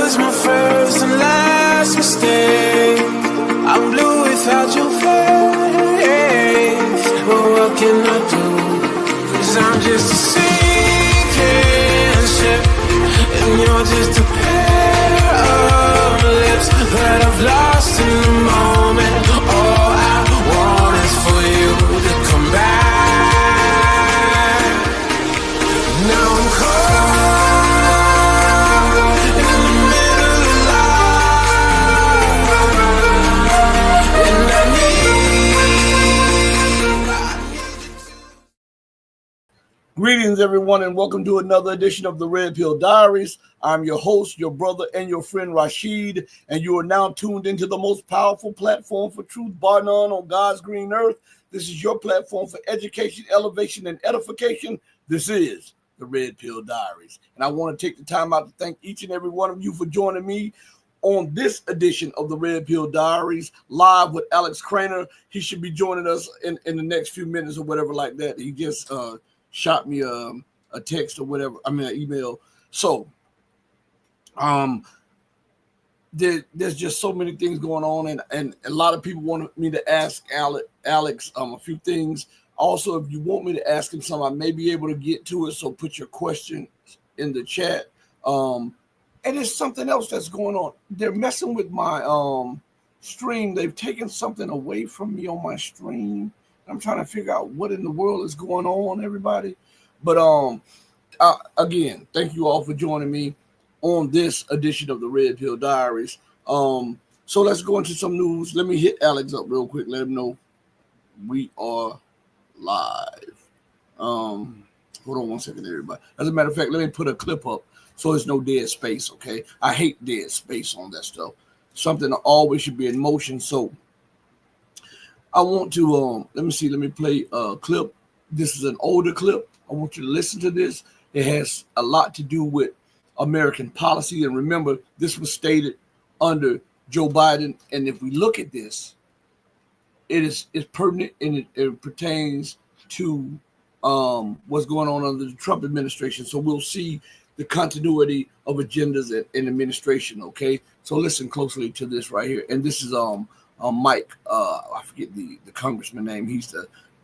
was my first and last mistake. I'm blue without your face. But what can I do? 'Cause I'm just a sinking ship, and you're just a pair of lips that I've lost in the moment. All I want is for you to come back. Now I'm caught in the middle of life, and I need you. Greetings, everyone, and welcome to another edition of the Red Pill Diaries. I'm your host, your brother, and your friend Rashid, and you are now tuned into the most powerful platform for truth, bar none, on God's green earth. This is your platform for education, elevation, and edification. This is the Red Pill Diaries, and I want to take the time out to thank each and every one of you for joining me on this edition of the Red Pill Diaries, live with Alex Krainer. He should be joining us in the next few minutes or whatever like that. He just shot me a text or whatever. I mean, an email. So, there's just so many things going on, and a lot of people want me to ask Alex a few things. Also, if you want me to ask him something, I may be able to get to it. So put your questions in the chat. And there's something else that's going on. They're messing with my stream. They've taken something away from me on my stream. I'm trying to figure out what in the world is going on, everybody. But again, thank you all for joining me on this edition of the Red Pill Diaries. So let's go into some news. Let me hit Alex up real quick. Let him know we are live. Hold on one second, everybody. As a matter of fact, let me put a clip up so there's no dead space, okay? I hate dead space on that stuff. Something that always should be in motion. So I want to let me play a clip. This is an older clip. I want you to listen to this. It has a lot to do with American policy, and remember, this was stated under Joe Biden. And if we look at this, it's pertinent, and it pertains to what's going on under the Trump administration. So we'll see the continuity of agendas in administration. Okay, so listen closely to this right here. And this is Mike, I forget the congressman name. He's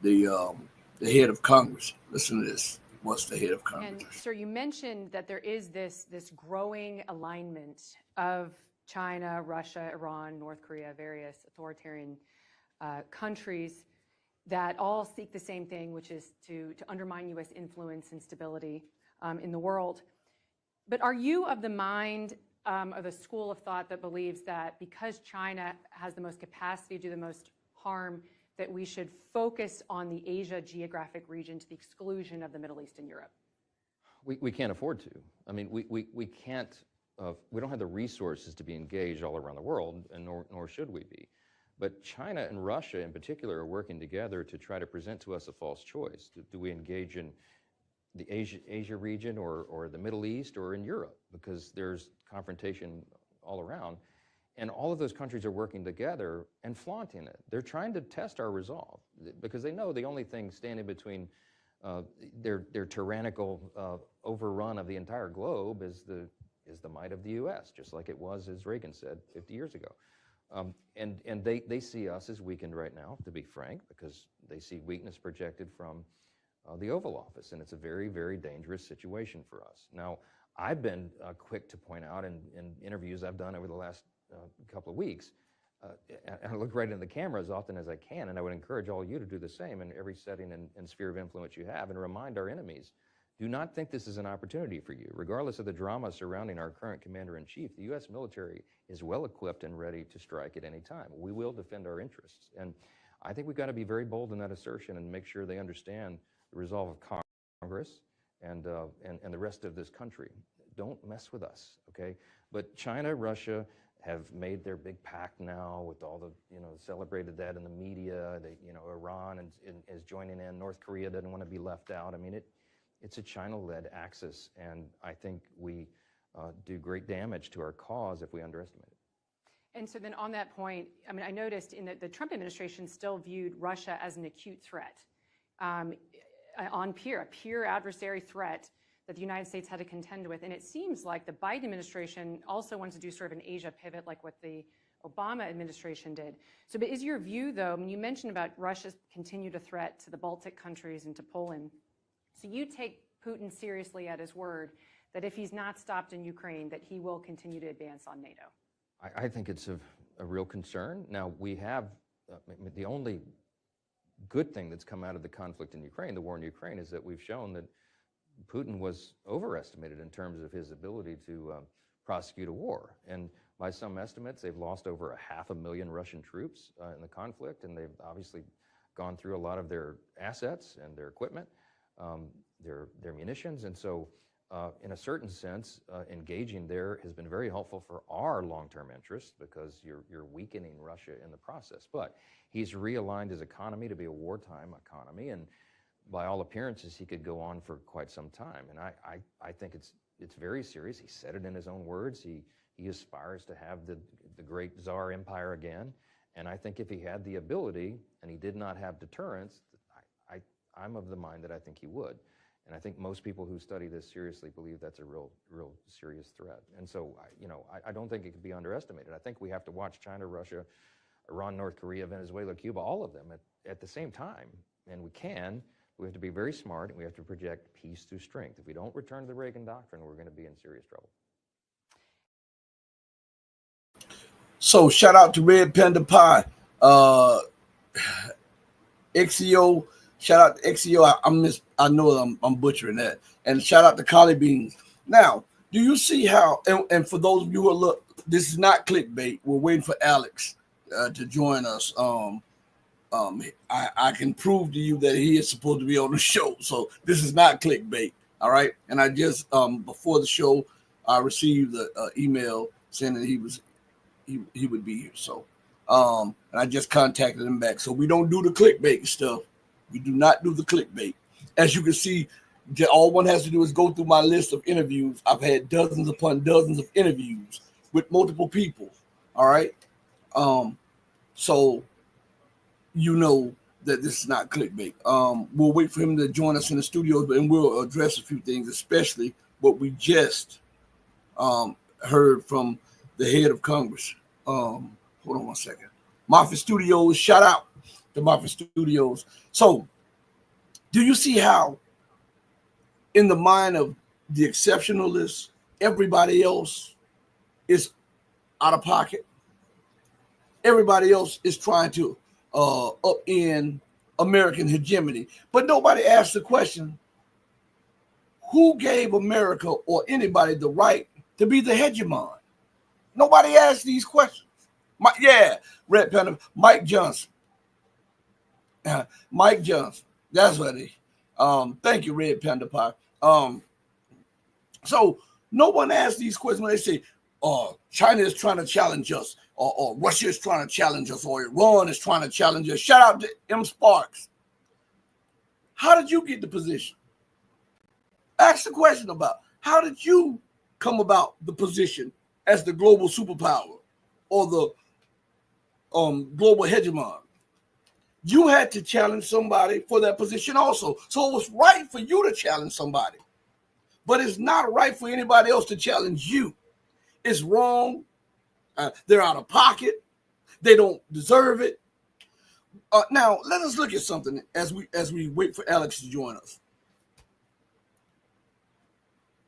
the head of Congress. Listen to this. What's the head of Congress? And sir, you mentioned that there is this growing alignment of China, Russia, Iran, North Korea, various authoritarian countries that all seek the same thing, which is to undermine U.S. influence and stability in the world. But are you of the mind of the school of thought that believes that because China has the most capacity to do the most harm, that we should focus on the Asia geographic region to the exclusion of the Middle East and Europe? We can't afford to. I mean, we can't, we don't have the resources to be engaged all around the world, and nor should we be. But China and Russia in particular are working together to try to present to us a false choice. Do we engage in the Asia region or the Middle East or in Europe? Because there's confrontation all around. And all of those countries are working together and flaunting it. They're trying to test our resolve because they know the only thing standing between their tyrannical overrun of the entire globe is the might of the U.S., just like it was, as Reagan said 50 years ago. And they see us as weakened right now, to be frank, because they see weakness projected from the Oval Office, and it's a very, very dangerous situation for us. Now, I've been quick to point out in interviews I've done over the last couple of weeks, and I look right into the camera as often as I can, and I would encourage all you to do the same in every setting and sphere of influence you have, and remind our enemies, do not think this is an opportunity for you. Regardless of the drama surrounding our current commander-in-chief, the U.S. military is well equipped and ready to strike at any time. We will defend our interests, and I think we've got to be very bold in that assertion and make sure they understand the resolve of Congress and the rest of this country. Don't mess with us, okay? But China, Russia have made their big pact now with all the, celebrated that in the media. They, Iran is joining in. North Korea doesn't want to be left out. I mean, it's a China-led axis, and I think we do great damage to our cause if we underestimate it. And so then on that point, I mean, I noticed in the Trump administration still viewed Russia as an acute threat, a peer adversary threat that the United States had to contend with. And it seems like the Biden administration also wants to do sort of an Asia pivot like what the Obama administration did. So, but is your view, though, I mean, you mentioned about Russia's continued threat to the Baltic countries and to Poland. So you take Putin seriously at his word that if he's not stopped in Ukraine, that he will continue to advance on NATO? I think it's a real concern. Now, we have the only good thing that's come out of the conflict in Ukraine, the war in Ukraine, is that we've shown that Putin was overestimated in terms of his ability to prosecute a war. And by some estimates, they've lost over 500,000 Russian troops in the conflict, and they've obviously gone through a lot of their assets and their equipment, their munitions. And so in a certain sense, engaging there has been very helpful for our long-term interests because you're weakening Russia in the process. But he's realigned his economy to be a wartime economy, and by all appearances, he could go on for quite some time. And I think it's very serious. He said it in his own words. He aspires to have the great Tsar Empire again. And I think if he had the ability and he did not have deterrence, I'm of the mind that I think he would. And I think most people who study this seriously believe that's a real serious threat. And so, I don't think it could be underestimated. I think we have to watch China, Russia, Iran, North Korea, Venezuela, Cuba, all of them at the same time. And we have to be very smart, and we have to project peace through strength. If we don't return to the Reagan doctrine, we're going to be in serious trouble. So shout out to Red Panda Pie, XEO. Shout out to XEO. I know I'm butchering that. And shout out to Collie Beans. Now, do you see how? And for those of you who this is not clickbait. We're waiting for Alex to join us. I can prove to you that he is supposed to be on the show. So this is not clickbait. All right. And I just before the show, I received an email saying that he would be here. So and I just contacted him back. So we don't do the clickbait stuff. We do not do the clickbait. As you can see, all one has to do is go through my list of interviews. I've had dozens upon dozens of interviews with multiple people. All right. So you know that this is not clickbait. We'll wait for him to join us in the studio, and we'll address a few things, especially what we just heard from the head of Congress. Hold on one second. Moffitt Studios, shout out to Moffitt Studios. So, do you see how, in the mind of the exceptionalists, everybody else is out of pocket? Everybody else is trying to upend American hegemony. But nobody asked the question, who gave America or anybody the right to be the hegemon? Nobody asked these questions. Red Panda, Mike Johnson. Mike Johnson. That's what it is. Thank you, Red Panda Pie. So no one asked these questions when they say, China is trying to challenge us, or Russia is trying to challenge us, or Iran is trying to challenge us. Shout out to M. Sparks. How did you get the position? Ask the question about how did you come about the position as the global superpower or the global hegemon? You had to challenge somebody for that position also. So it was right for you to challenge somebody. But it's not right for anybody else to challenge you. It's wrong. They're out of pocket. They don't deserve it. Now, let us look at something as we wait for Alex to join us.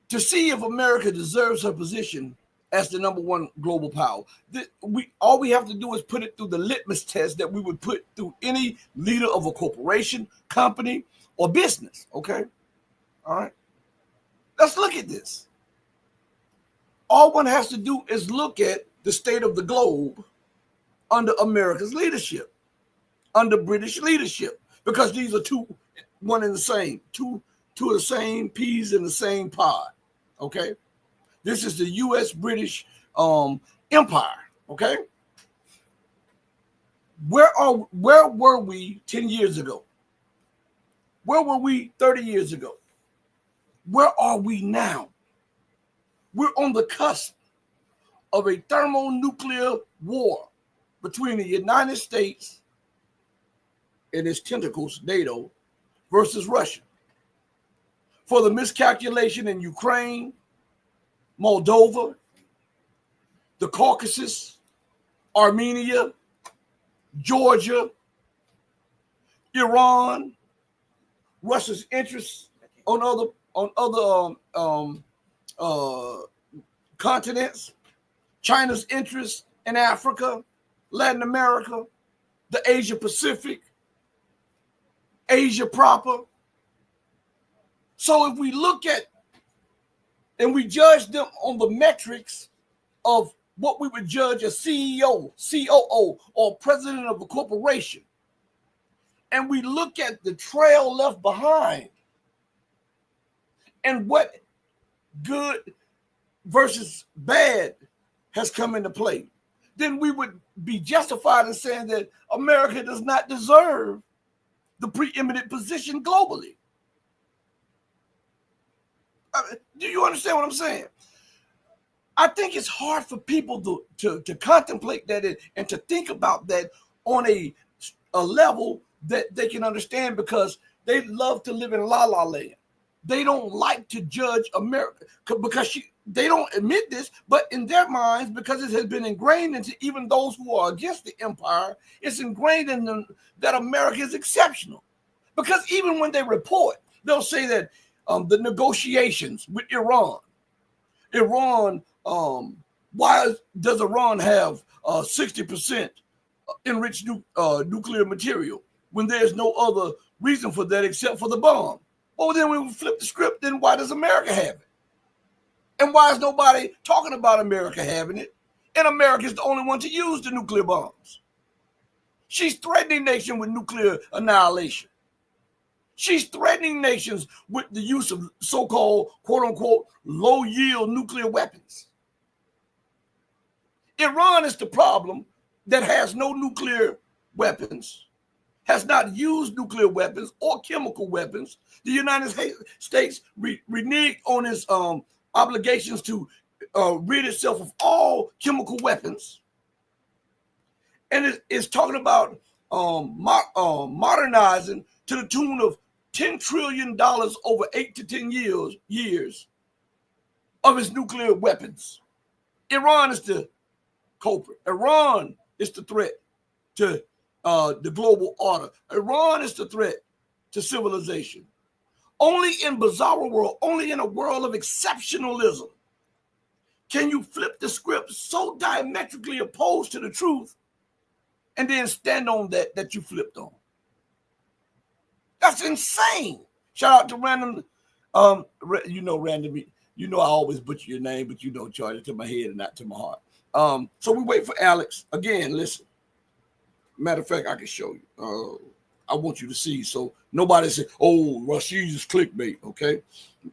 To see if America deserves her position as the number one global power, all we have to do is put it through the litmus test that we would put through any leader of a corporation, company, or business. Okay? All right? Let's look at this. All one has to do is look at the state of the globe under America's leadership, under British leadership, because these are one and the same, two of the same peas in the same pod. Okay? This is the U.S. British Empire. Okay? Where were we 10 years ago? Where were we 30 years ago? Where are we now? We're on the cusp of a thermonuclear war between the United States and its tentacles, NATO, versus Russia. for the miscalculation in Ukraine, Moldova, the Caucasus, Armenia, Georgia, Iran, Russia's interests on other continents, China's interests in Africa, Latin America, the Asia Pacific, Asia proper. So if we look at and we judge them on the metrics of what we would judge a CEO, COO, or president of a corporation, and we look at the trail left behind and what good versus bad has come into play, then we would be justified in saying that America does not deserve the preeminent position globally. Do you understand what I'm saying? I think it's hard for people to contemplate that and to think about that on a level that they can understand, because they love to live in la-la land. They don't like to judge America because they don't admit this, but in their minds, because it has been ingrained into even those who are against the empire, it's ingrained in them that America is exceptional. Because even when they report, they'll say that the negotiations with Iran, why does Iran have 60% enriched nuclear material when there's no other reason for that except for the bomb? Well, then when we flip the script, then why does America have it? And why is nobody talking about America having it? And America is the only one to use the nuclear bombs. She's threatening nations with nuclear annihilation. She's threatening nations with the use of so-called, quote-unquote, low-yield nuclear weapons. Iran is the problem that has no nuclear weapons, has not used nuclear weapons or chemical weapons. The United States reneged on its obligations to rid itself of all chemical weapons. And it's talking about modernizing to the tune of $10 trillion over 8 to 10 years of its nuclear weapons. Iran is the culprit. Iran is the threat to the global order. Iran is the threat to civilization. Only in bizarre world, only in a world of exceptionalism, can you flip the script so diametrically opposed to the truth and then stand on that you flipped on. That's insane. Shout out to Random. Random. You know I always butcher your name, but charge it to my head and not to my heart. So we wait for Alex. Again, listen. Matter of fact, I can show you. I want you to see. So nobody say, oh, Rashid is clickbait, okay?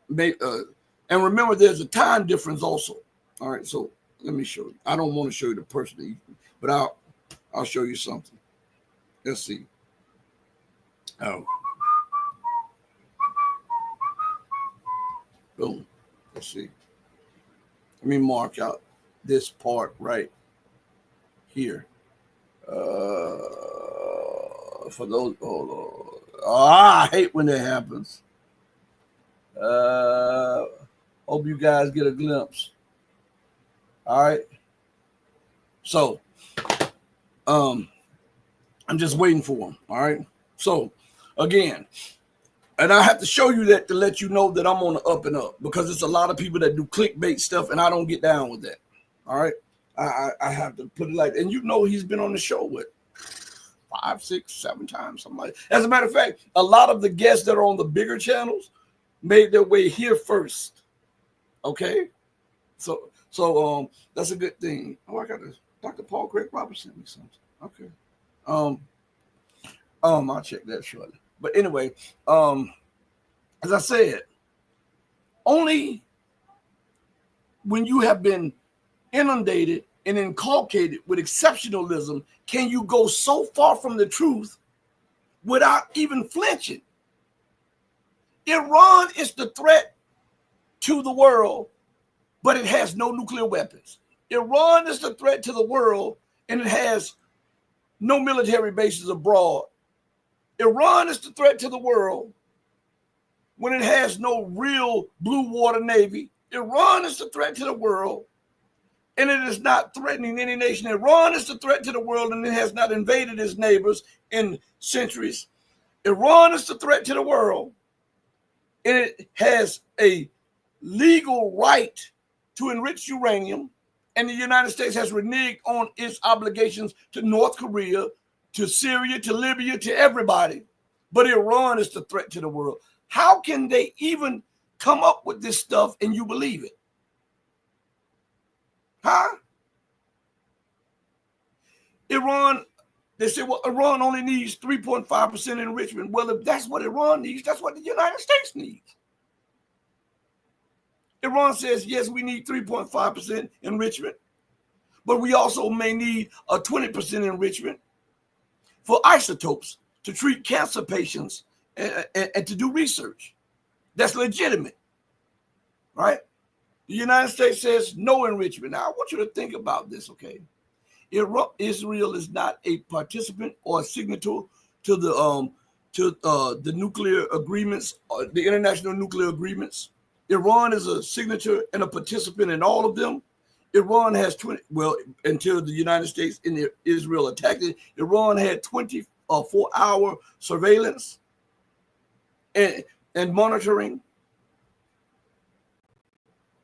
And remember, there's a time difference also. All right, so let me show you. I don't want to show you the person, but I'll show you something. Let's see. Oh. Boom. Let's see. Let me mark out this part right here. For those, I hate when that happens. Hope you guys get a glimpse. All right. So, I'm just waiting for them. All right. So, again, and I have to show you that to let you know that I'm on the up and up, because it's a lot of people that do clickbait stuff, and I don't get down with that. All right. I have to put it like, and he's been on the show with 5, 6, 7 times, something like that. As a matter of fact, a lot of the guests that are on the bigger channels made their way here first. Okay. So that's a good thing. Oh, I got this. Dr. Paul Craig Roberts sent me something. Okay. I'll check that shortly. But anyway, as I said, only when you have been inundated and inculcated with exceptionalism can you go so far from the truth without even flinching. Iran is the threat to the world, but it has no nuclear weapons. Iran is the threat to the world, and it has no military bases abroad. Iran is the threat to the world, when it has no real blue water navy. Iran is the threat to the world, and it is not threatening any nation. Iran is the threat to the world, and it has not invaded its neighbors in centuries. Iran is the threat to the world, and it has a legal right to enrich uranium, and the United States has reneged on its obligations to North Korea, to Syria, to Libya, to everybody. But Iran is the threat to the world. How can they even come up with this stuff and you believe it? Huh? Iran, they say, well, Iran only needs 3.5% enrichment. Well, if that's what Iran needs, that's what the United States needs. Iran says, yes, we need 3.5% enrichment, but we also may need a 20% enrichment for isotopes to treat cancer patients and to do research. That's legitimate, right? The United States says no enrichment. Now, I want you to think about this, okay? Israel is not a participant or a signatory to the nuclear agreements, the international nuclear agreements. Iran is a signature and a participant in all of them. Iran has 20, well, until the United States and Israel attacked it, Iran had 24-hour surveillance and monitoring.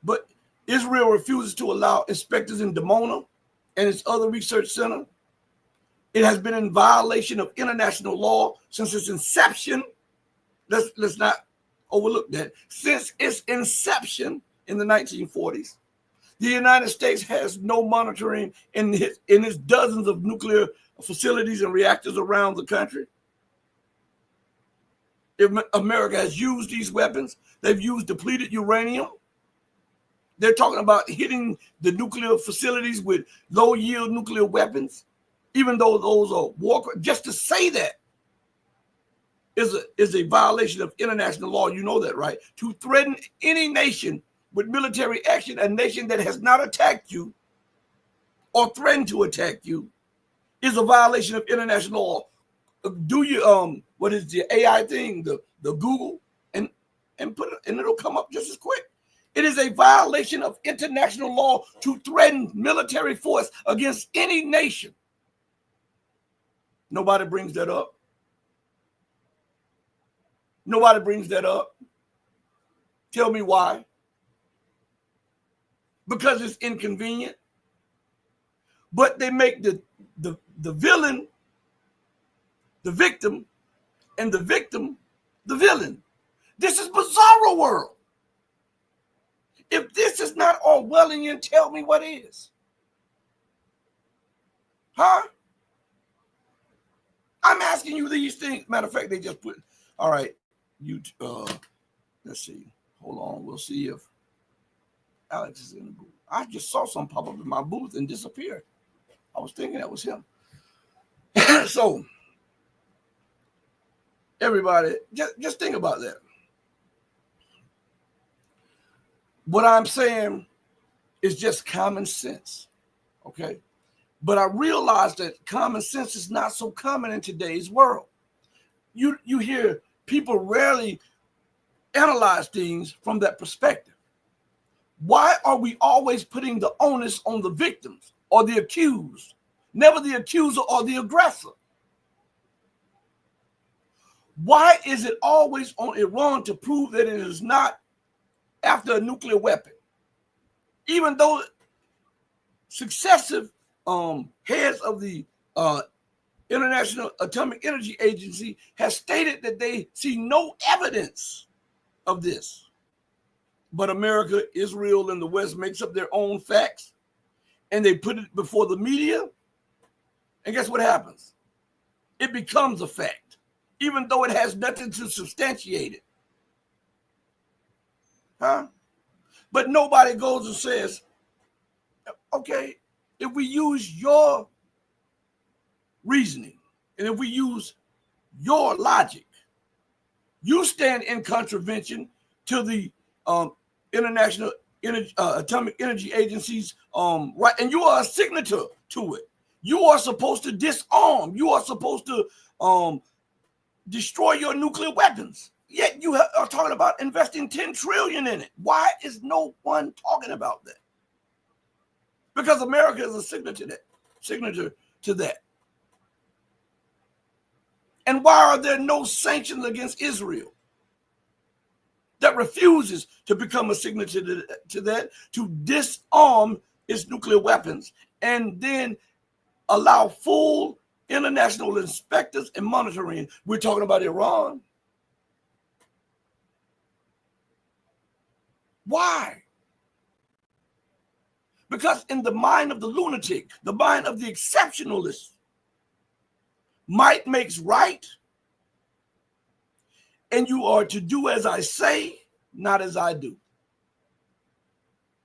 But Israel refuses to allow inspectors in Dimona and its other research center. It has been in violation of international law since its inception. Let's not overlook that. Since its inception in the 1940s, the United States has no monitoring in its dozens of nuclear facilities and reactors around the country. If America has used these weapons, they've used depleted uranium. They're talking about hitting the nuclear facilities with low-yield nuclear weapons, even though those are war. Just to say that is a violation of international law. You know that, right? To threaten any nation with military action, a nation that has not attacked you or threatened to attack you, is a violation of international law. Do you what is the AI thing, the Google, and put it, and it'll come up just as quick. It is a violation of international law to threaten military force against any nation. Nobody brings that up. Nobody brings that up. Tell me why. Because it's inconvenient. But they make the villain the victim, and the victim the villain. This is bizarro world. If this is not Orwellian, tell me what is. Huh? I'm asking you these things. Matter of fact, they just put, all right, you, let's see. Hold on. We'll see if Alex is in the booth. I just saw some pop up in my booth and disappear. I was thinking that was him. So, everybody, just think about that. What I'm saying is just common sense, okay? But I realize that common sense is not so common in today's world. You hear people rarely analyze things from that perspective. Why are we always putting the onus on the victims or the accused, never the accuser or the aggressor? Why is it always on Iran to prove that it is not after a nuclear weapon? Even though successive heads of the International Atomic Energy Agency has stated that they see no evidence of this. But America, Israel, and the West makes up their own facts, and they put it before the media, and guess what happens? It becomes a fact, even though it has nothing to substantiate it. Huh? But nobody goes and says, okay, if we use your reasoning and if we use your logic, you stand in contravention to the International Atomic Energy Agency's right, and you are a signatory to it. You are supposed to disarm. You are supposed to destroy your nuclear weapons. Yet you are talking about investing 10 trillion in it. Why is no one talking about that? Because America is a signature to that. And why are there no sanctions against Israel that refuses to become a signature to that, to disarm its nuclear weapons and then allow full international inspectors and monitoring? We're talking about Iran. Why? Because in the mind of the lunatic, the mind of the exceptionalist, might makes right, and you are to do as I say, not as I do.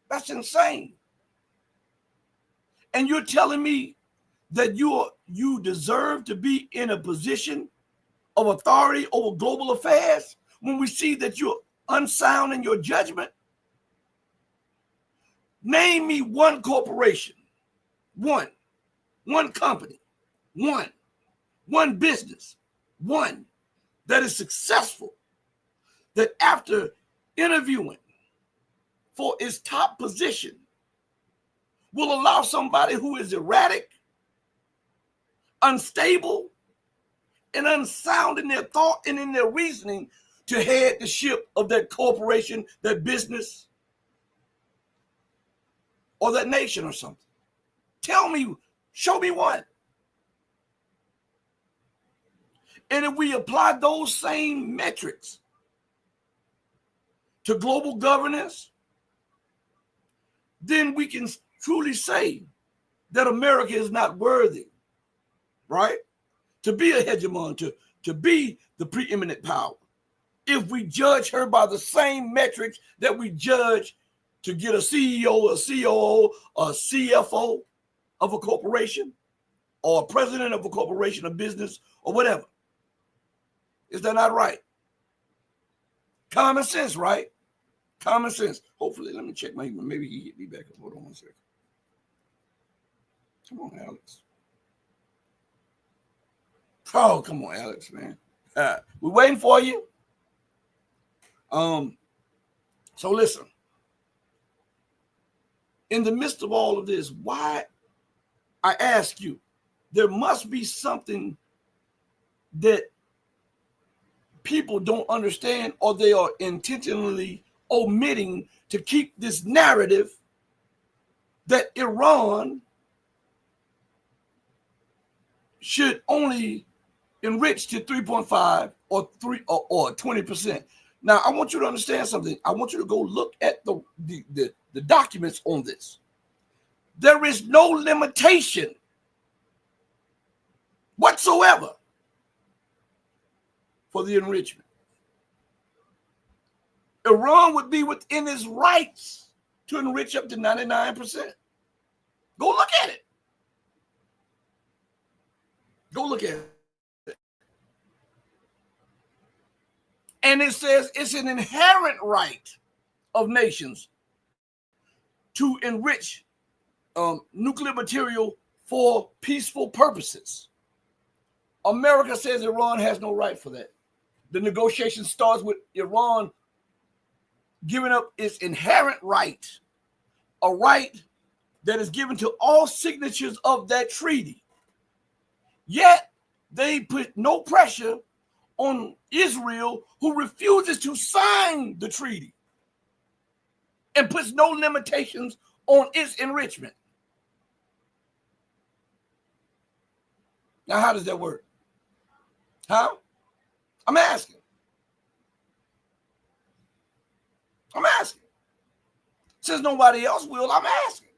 That's insane. And you're telling me that you deserve to be in a position of authority over global affairs when we see that you're unsound in your judgment? Name me one corporation, one company, one business, one that is successful, that after interviewing for its top position will allow somebody who is erratic, unstable, and unsound in their thought and in their reasoning to head the ship of that corporation, that business, or that nation or something. Tell me, show me one. And if we apply those same metrics to global governance, then we can truly say that America is not worthy, right, to be a hegemon, to be the preeminent power. If we judge her by the same metrics that we judge to get a CEO, a COO, a CFO of a corporation, or a president of a corporation, a business, or whatever. Is that not right? Common sense, right? Common sense. Hopefully, let me check my email. Maybe he hit me back. Hold on one second. Come on, Alex. Oh, come on, Alex, man. We're waiting for you. So listen. In the midst of all of this, why, I ask you, there must be something that people don't understand, or they are intentionally omitting to keep this narrative that Iran should only enrich to 3.5 or 20%. Now, I want you to understand something. I want you to go look at the documents on this. There is no limitation whatsoever for the enrichment. Iran would be within its rights to enrich up to 99%. Go look at it. Go look at it. And it says it's an inherent right of nations to enrich nuclear material for peaceful purposes. America says Iran has no right for that. The negotiation starts with Iran giving up its inherent right, a right that is given to all signatures of that treaty. Yet they put no pressure on Israel, who refuses to sign the treaty and puts no limitations on its enrichment. Now, how does that work? Huh? I'm asking. Since nobody else will, I'm asking.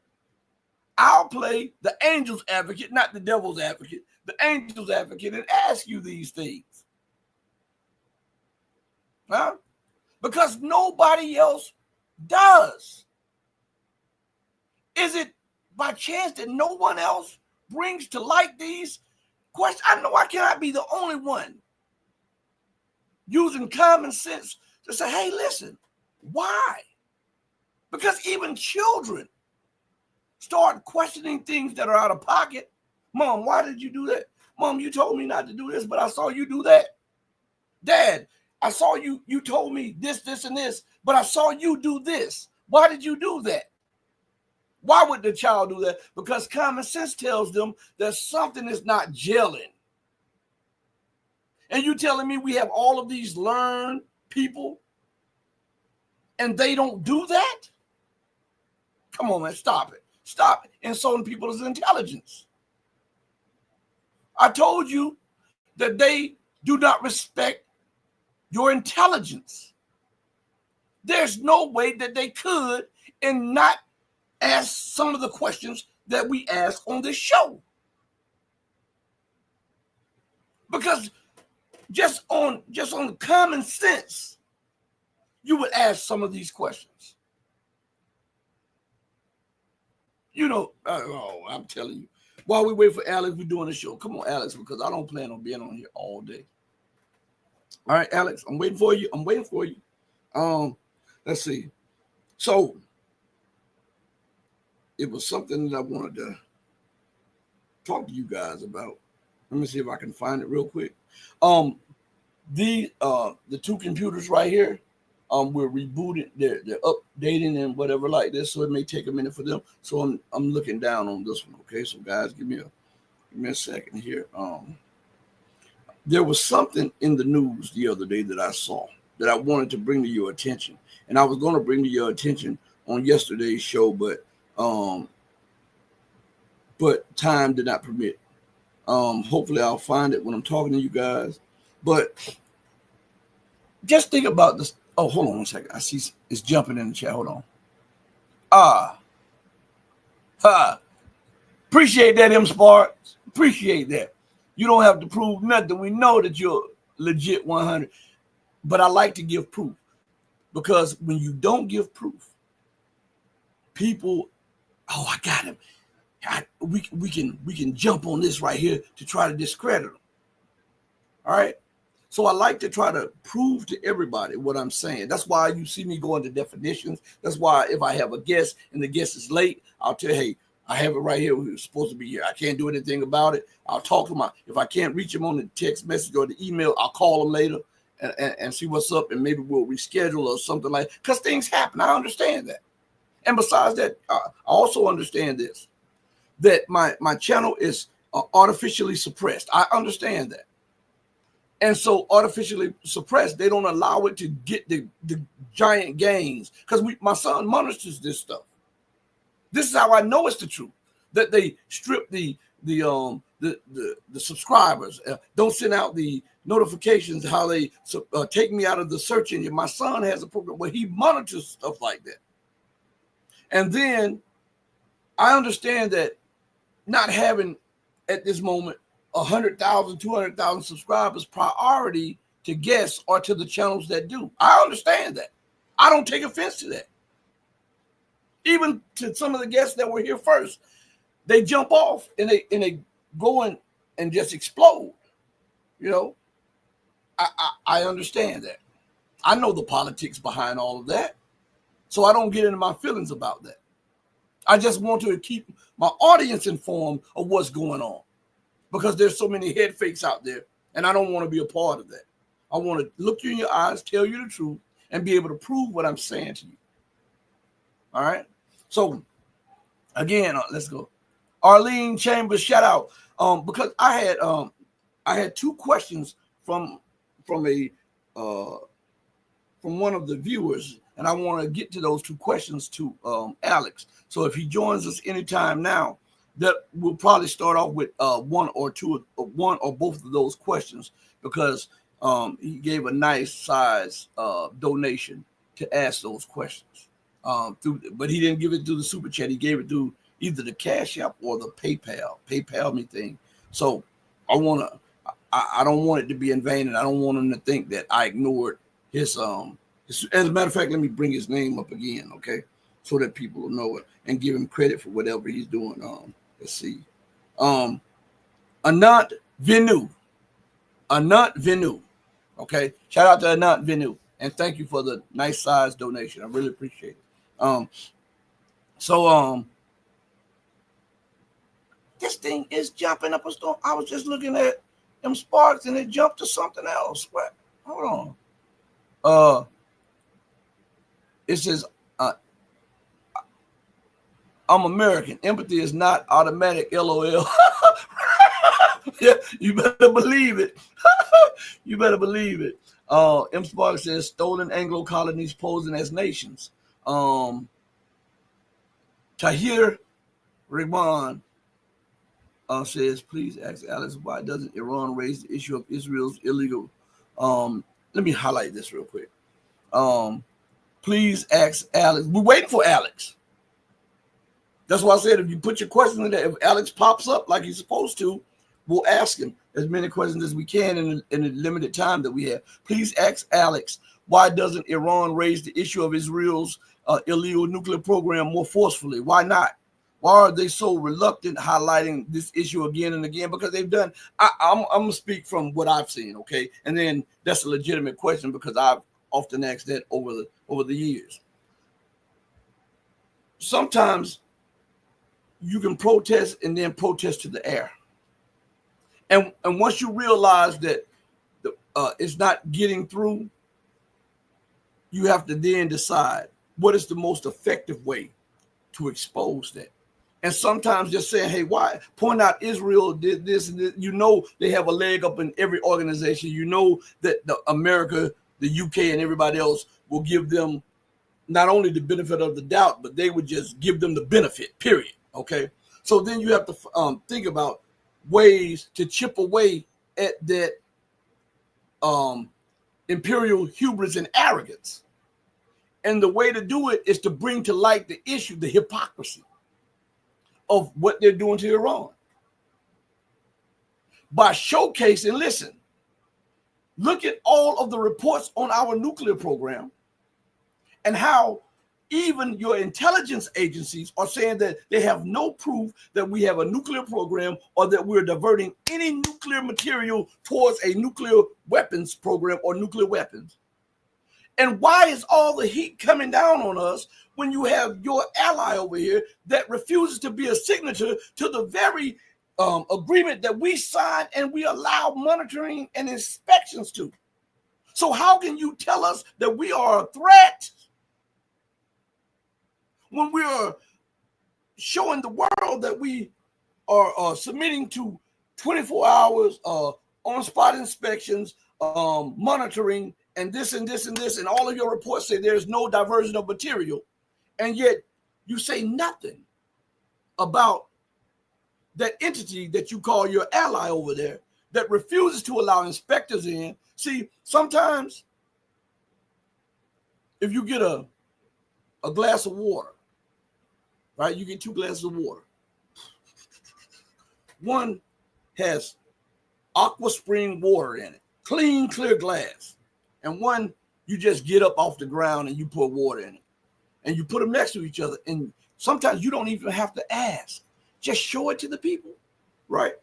I'll play the angel's advocate, not the devil's advocate, the angel's advocate, and ask you these things. Huh? Because nobody else does. Is it by chance that no one else brings to light these questions? I know I cannot be the only one using common sense to say, hey, listen, why? Because even children start questioning things that are out of pocket. Mom, why did you do that? Mom, you told me not to do this, but I saw you do that. Dad, I saw you told me this, and this, but I saw you do this. Why did you do that? Why would the child do that? Because common sense tells them that something is not gelling. And you telling me we have all of these learned people and they don't do that? Come on, man, stop it. Stop insulting people's intelligence. I told you that they do not respect your intelligence. There's no way that they could and not ask some of the questions that we ask on this show. Because just on common sense, you would ask some of these questions. You know, I'm telling you. While we wait for Alex, we're doing the show. Come on, Alex, because I don't plan on being on here all day. All right, Alex, I'm waiting for you. Let's see. So it was something that I wanted to talk to you guys about. Let me see if I can find it real quick. The two computers right here, we're rebooting, they're updating and whatever like this, so it may take a minute for them. So I'm looking down on this one. Okay, so guys, give me a second here. There was something in the news the other day that I saw that I wanted to bring to your attention, and I was going to bring to your attention on yesterday's show, but time did not permit. Hopefully I'll find it when I'm talking to you guys. But just think about this. Oh, hold on one second. I see it's jumping in the chat. Hold on. Appreciate that, M Sparks. Appreciate that. You don't have to prove nothing. We know that you're legit 100. But I like to give proof, because when you don't give proof, people, I got him. We can jump on this right here to try to discredit them. All right. So I like to try to prove to everybody what I'm saying. That's why you see me go into definitions. That's why if I have a guest and the guest is late, I'll tell you, hey, I have it right here. We're supposed to be here. I can't do anything about it. I'll talk to him. If I can't reach him on the text message or the email, I'll call him later and see what's up, and maybe we'll reschedule or something like that. Because things happen. I understand that. And besides that, I also understand this, that my channel is artificially suppressed. I understand that. And so artificially suppressed, they don't allow it to get the giant gains, because my son monitors this stuff. This is how I know it's the truth, that they strip the subscribers, don't send out the notifications, how they take me out of the search engine. My son has a program where he monitors stuff like that. And then I understand that not having at this moment 100,000, 200,000 subscribers priority to guests or to the channels that do. I understand that. I don't take offense to that. Even to some of the guests that were here first, they jump off and they go in and just explode. You know, I understand that. I know the politics behind all of that, so I don't get into my feelings about that. I just want to keep my audience informed of what's going on, because there's so many head fakes out there, and I don't want to be a part of that. I want to look you in your eyes, tell you the truth, and be able to prove what I'm saying to you. All right. So again, let's go. Arlene Chambers, shout out. Because I had two questions from one of the viewers, and I want to get to those two questions to Alex. So if he joins us anytime now, that we'll probably start off with one or both of those questions, because he gave a nice size donation to ask those questions. But he didn't give it through the super chat. He gave it through either the Cash App or the PayPal me thing. So I don't want it to be in vain, and I don't want him to think that I ignored his as a matter of fact, let me bring his name up again, okay, so that people will know it and give him credit for whatever he's doing. Let's see. Anant Venu. Okay. Shout out to Anant Venu. And thank you for the nice size donation. I really appreciate it. This thing is jumping up a storm. I was just looking at them sparks and it jumped to something else. What? Hold on. It says, I'm American. Empathy is not automatic, LOL. Yeah, you better believe it. You better believe it. M. Spark says, stolen Anglo colonies posing as nations. Tahir Rahman says, please ask Alex, why doesn't Iran raise the issue of Israel's illegal? Let me highlight this real quick. Please ask Alex. We're waiting for Alex. That's why I said if you put your question in there, if Alex pops up like he's supposed to, we'll ask him as many questions as we can in the limited time that we have. Please ask Alex, why doesn't Iran raise the issue of Israel's illegal nuclear program more forcefully? Why not? Why are they so reluctant highlighting this issue again and again? Because they've done, I'm going to speak from what I've seen, okay? And then that's a legitimate question because I've often asked that over the years. Sometimes you can protest and then protest to the air. And once you realize that it's not getting through, you have to then decide what is the most effective way to expose that. And sometimes just saying, hey, why? Point out Israel did this and this. You know they have a leg up in every organization. You know that America, the UK, and everybody else will give them not only the benefit of the doubt, but they would just give them the benefit, period. Okay? So then you have to think about ways to chip away at that imperial hubris and arrogance. And the way to do it is to bring to light the issue, the hypocrisy of what they're doing to Iran. By showcasing, listen, look at all of the reports on our nuclear program and how even your intelligence agencies are saying that they have no proof that we have a nuclear program or that we're diverting any nuclear material towards a nuclear weapons program or nuclear weapons. And why is all the heat coming down on us when you have your ally over here that refuses to be a signature to the very agreement that we signed and we allow monitoring and inspections to? So how can you tell us that we are a threat when we are showing the world that we are submitting to 24 hours on-spot inspections, monitoring, and this and this and this, and all of your reports say there's no diversion of material, and yet you say nothing about that entity that you call your ally over there that refuses to allow inspectors in. See, sometimes if you get a glass of water, right? You get 2 glasses of water. One has aqua spring water in it, clean, clear glass. And one, you just get up off the ground and you pour water in it. And you put them next to each other. And sometimes you don't even have to ask. Just show it to the people, right?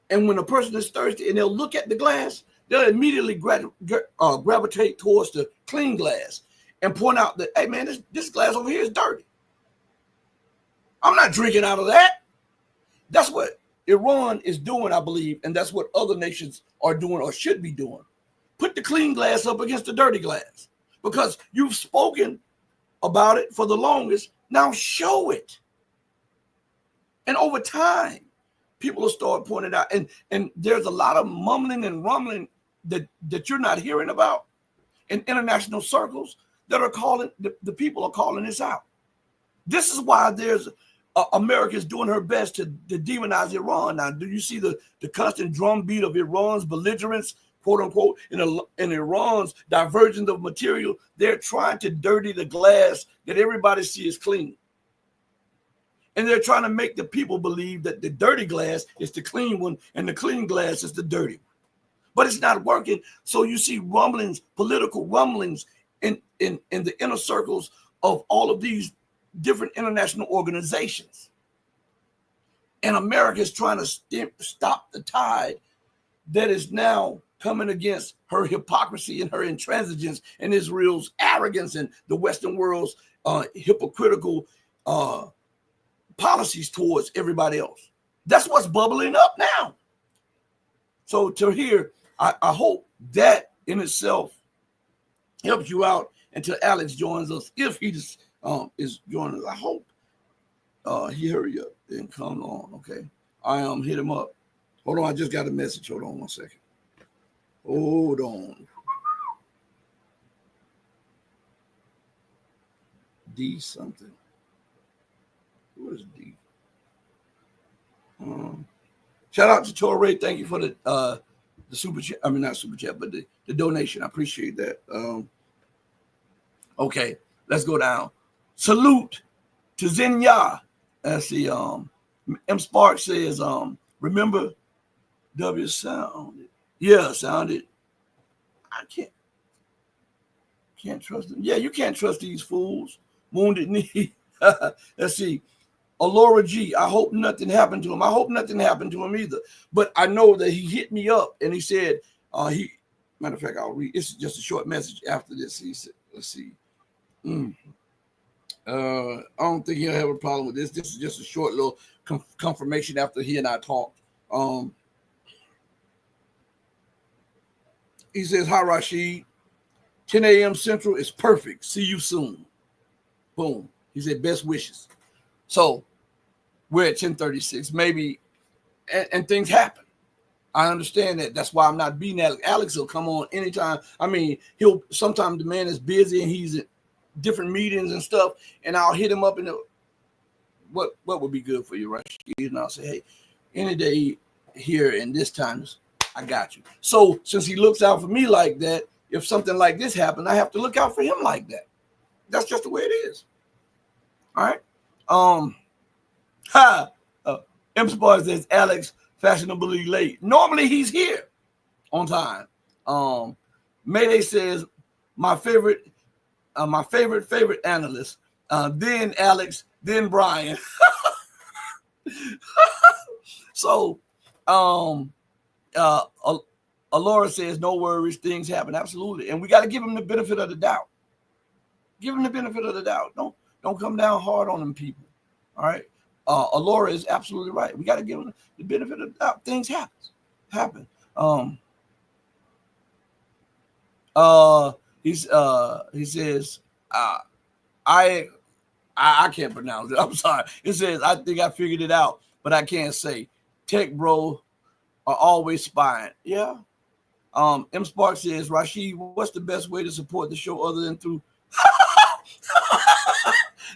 And when a person is thirsty and they'll look at the glass, they'll immediately gravitate towards the clean glass and point out that, hey, man, this glass over here is dirty. I'm not drinking out of that. That's what Iran is doing, I believe, and that's what other nations are doing or should be doing. Put the clean glass up against the dirty glass because you've spoken about it for the longest. Now show it. And over time, people will start pointing out. And there's a lot of mumbling and rumbling that you're not hearing about in international circles that are calling, the people are calling this out. This is why there's America is doing her best to demonize Iran. Now, do you see the constant drumbeat of Iran's belligerence, quote unquote, in Iran's diversion of material? They're trying to dirty the glass that everybody sees clean. And they're trying to make the people believe that the dirty glass is the clean one and the clean glass is the dirty one. But it's not working. So you see rumblings, political rumblings in the inner circles of all of these different international organizations. And America is trying to stop the tide that is now coming against her hypocrisy and her intransigence and Israel's arrogance and the Western world's hypocritical policies towards everybody else. That's what's bubbling up now. So to hear, I hope that in itself helps you out until Alex joins us. If he just is joining us, I hope he hurry up and come on. Okay, I hit him up. Hold on, I just got a message. Hold on 1 second. Hold on. D something. Who is D? Shout out to Torre. Thank you for the super chat. I mean, not super chat, but the donation. I appreciate that. Okay, let's go down. Salute to Zenya. Let's see. M Spark says, remember W sounded. Yeah, sounded. I can't trust them. Yeah, you can't trust these fools. Wounded knee. Let's see. Alora G, I hope nothing happened to him. I hope nothing happened to him either. But I know that he hit me up and he said, matter of fact, I'll read. It's just a short message after this. He said, let's see. I don't think he'll have a problem with this. This is just a short little confirmation after he and I talked. He says, hi, Rashid. 10 a.m. Central is perfect. See you soon. Boom. He said, best wishes. So we're at 10:36, maybe, and things happen. I understand that. That's why I'm not beating Alex. Alex will come on anytime. I mean, sometimes the man is busy and he's at different meetings and stuff, and I'll hit him up and what would be good for you, Rashid? And I'll say, hey, any day here and this time, I got you. So since he looks out for me like that, if something like this happens, I have to look out for him like that. That's just the way it is. All right. M Spar says Alex fashionably late. Normally he's here on time. Mayday says my favorite analyst. Then Alex, then Brian. So Alora says no worries, things happen. Absolutely. And we got to give him the benefit of the doubt. Give him the benefit of the doubt. Don't come down hard on them people. All right. Alora is absolutely right. We got to give him the benefit of the doubt. Things happen. He says, I can't pronounce it. I'm sorry. It says, I think I figured it out, but I can't say. Tech bro are always spying. Yeah. M Spark says, Rashid, what's the best way to support the show other than through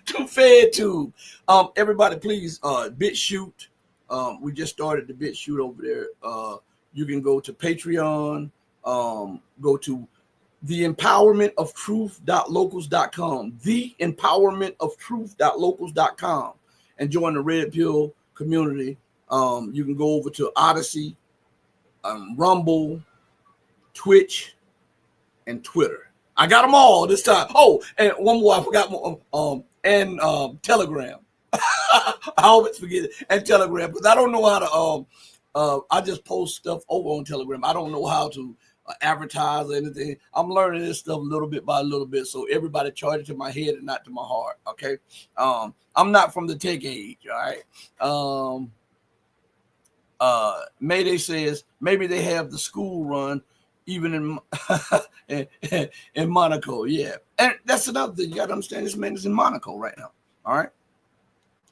to FedTube? Everybody, please, BitChute. We just started the BitChute over there. You can go to Patreon. Go to theempowermentoftruth.locals.com. Theempowermentoftruth.locals.com and join the Red Pill community. You can go over to Odyssey, Rumble, Twitch, and Twitter. I got them all this time. Oh, and one more, I forgot more. And Telegram. I always forget it. And Telegram, because I don't know how to. I just post stuff over on Telegram. I don't know how to advertise or anything. I'm learning this stuff little bit by little bit, so everybody charge it to my head and not to my heart. Okay. I'm not from the tech age. All right. Mayday says maybe they have the school run even in Monaco. Yeah. And that's another thing. You got to understand, this man is in Monaco right now. All right.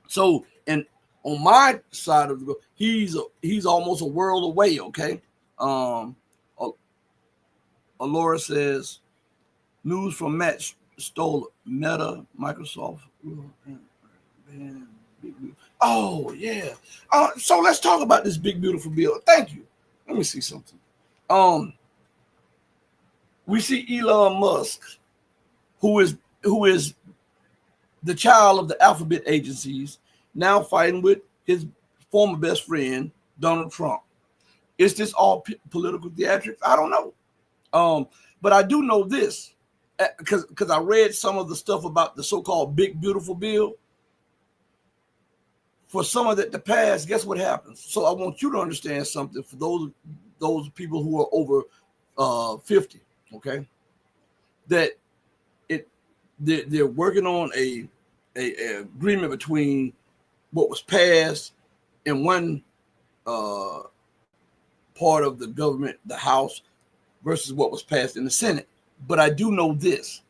So, and on my side of the road, he's almost a world away. Okay. Alora says, news from Matt Stoller, Meta, Microsoft. Oh, yeah. So let's talk about this big, beautiful bill. Thank you. Let me see something. We see Elon Musk, who is the child of the alphabet agencies, now fighting with his former best friend, Donald Trump. Is this all political theatrics? I don't know. But I do know this, because I read some of the stuff about the so-called big, beautiful bill. For some of it to pass, guess what happens? So I want you to understand something for those people who are over 50, okay? That they're working on a agreement between what was passed in one part of the government, the House, versus what was passed in the Senate. But I do know this,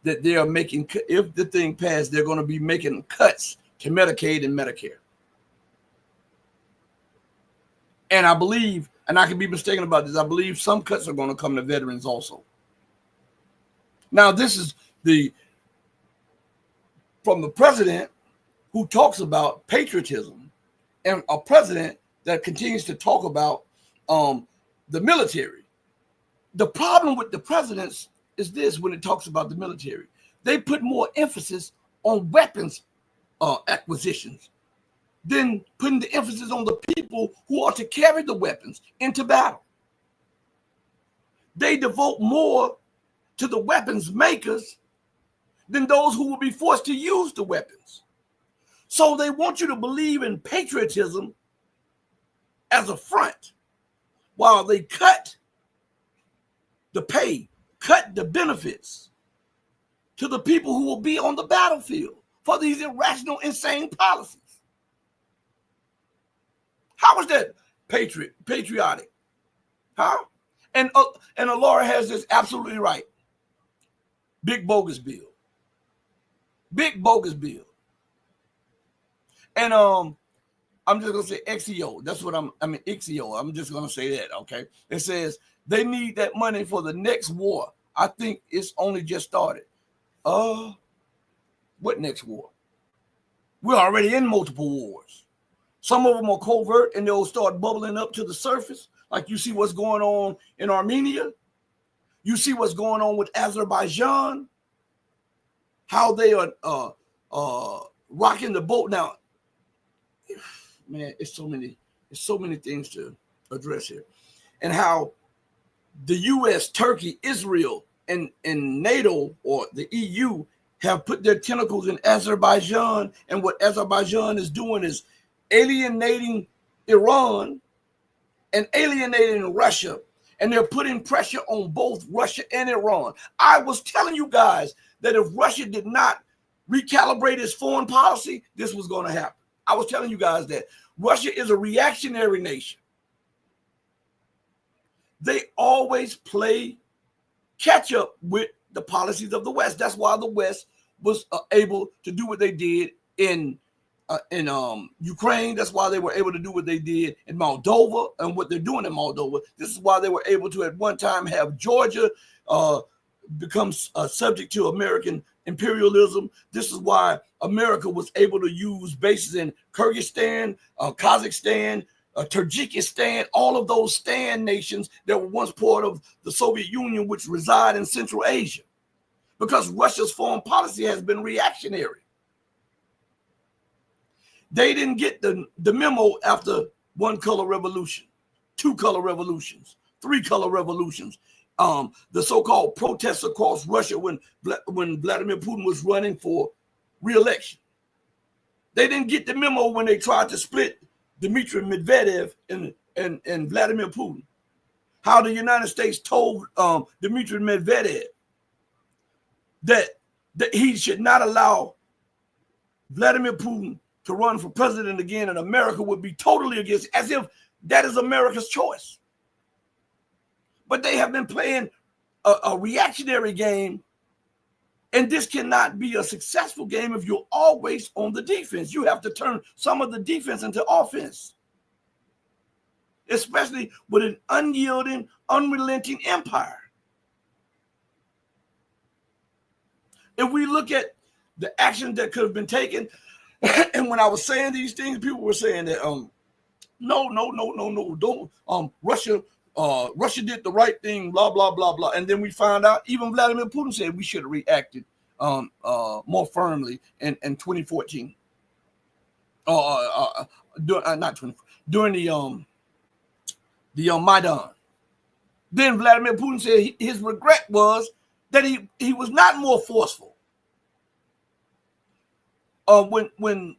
that they are making, if the thing passed, they're going to be making cuts to Medicaid and Medicare. And I believe, and I can be mistaken about this, I believe some cuts are going to come to veterans also. Now, this is from the president who talks about patriotism, and a president that continues to talk about the military. The problem with the presidents is this: when it talks about the military, they put more emphasis on weapons acquisitions than putting the emphasis on the people who are to carry the weapons into battle. They devote more to the weapons makers than those who will be forced to use the weapons. So they want you to believe in patriotism as a front, while they cut the pay, cut the benefits to the people who will be on the battlefield for these irrational, insane policies. How is that patriotic? Huh? And Laura has this absolutely right. Big bogus bill. Big bogus bill. And I'm just gonna say XEO. That's what XEO. I'm just gonna say that, okay? It says they need that money for the next war. I think it's only just started. What next war? We're already in multiple wars. Some of them are covert and they'll start bubbling up to the surface. Like you see what's going on in Armenia. You see what's going on with Azerbaijan. How they are rocking the boat now. Man, it's so many things to address here. And how the US, Turkey, Israel, and NATO or the EU have put their tentacles in Azerbaijan, and what Azerbaijan is doing is alienating Iran and alienating Russia, and they're putting pressure on both Russia and Iran. I was telling you guys that if Russia did not recalibrate its foreign policy, this was going to happen. I was telling you guys that Russia is a reactionary nation. They always play catch up with the policies of the West. That's why the West was able to do what they did in Ukraine. That's why they were able to do what they did in Moldova and what they're doing in Moldova. This is why they were able to at one time have Georgia become subject to American imperialism. This is why America was able to use bases in Kyrgyzstan, Kazakhstan, Tajikistan, all of those Stan nations that were once part of the Soviet Union, which reside in Central Asia, because Russia's foreign policy has been reactionary. They didn't get the memo after one color revolution, two color revolutions, three color revolutions. The so-called protests across Russia when Vladimir Putin was running for re-election. They didn't get the memo when they tried to split Dmitry Medvedev and Vladimir Putin. How the United States told Dmitry Medvedev that he should not allow Vladimir Putin to run for president again, and America would be totally against, as if that is America's choice. But they have been playing a reactionary game, and this cannot be a successful game if you're always on the defense. You have to turn some of the defense into offense, especially with an unyielding, unrelenting empire. If we look at the actions that could have been taken, and when I was saying these things, people were saying that no, don't Russia did the right thing, blah, blah, blah, blah. And then we found out even Vladimir Putin said we should have reacted more firmly in 2014. During the Maidan. Then Vladimir Putin said his regret was that he was not more forceful when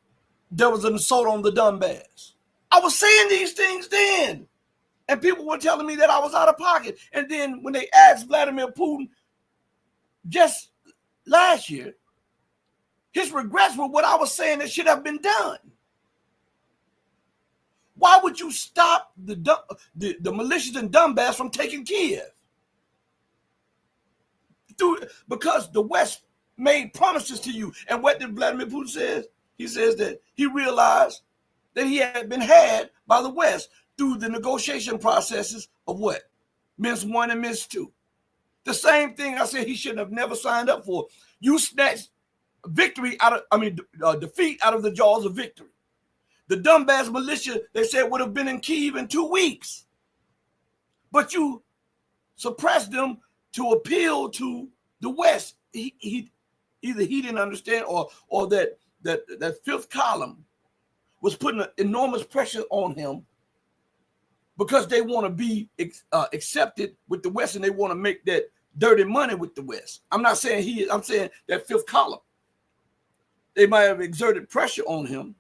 there was an assault on the Donbass. I was saying these things then, and people were telling me that I was out of pocket. And then when they asked Vladimir Putin just last year, his regrets were what I was saying that should have been done. Why would you stop the militias in Donbass from taking Kiev? because the West made promises to you. And what did Vladimir Putin says? He says that he realized that he had been had by the West through the negotiation processes of what? Minsk 1 and Minsk 2. The same thing I said he shouldn't have never signed up for. You snatched defeat out of the jaws of victory. The Donbass militia, they said, would have been in Kyiv in 2 weeks. But you suppressed them to appeal to the West. He didn't understand, or that fifth column was putting enormous pressure on him because they want to be accepted with the West and they want to make that dirty money with the West. I'm not saying I'm saying that fifth column. They might have exerted pressure on him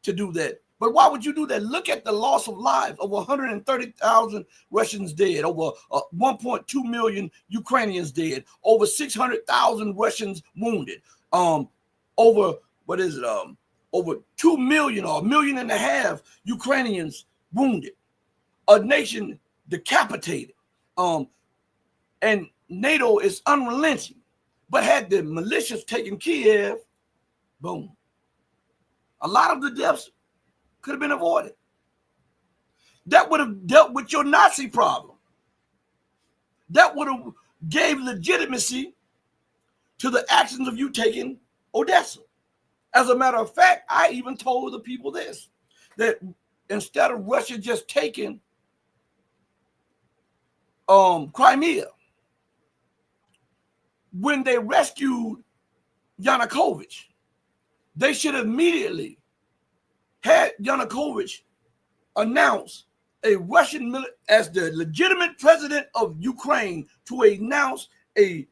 to do that. But why would you do that? Look at the loss of lives. Over 130,000 Russians dead. Over 1.2 million Ukrainians dead. Over 600,000 Russians wounded. Over 2 million or 1.5 million Ukrainians wounded. A nation decapitated. And NATO is unrelenting. But had the militias taken Kiev, boom, a lot of the deaths could have been avoided. That would have dealt with your Nazi problem. That would have gave legitimacy to the actions of you taking Odessa. As a matter of fact, I even told the people this, that instead of Russia just taking Crimea, when they rescued Yanukovych, they should immediately had Yanukovych announce a Russian as the legitimate president of Ukraine to announce a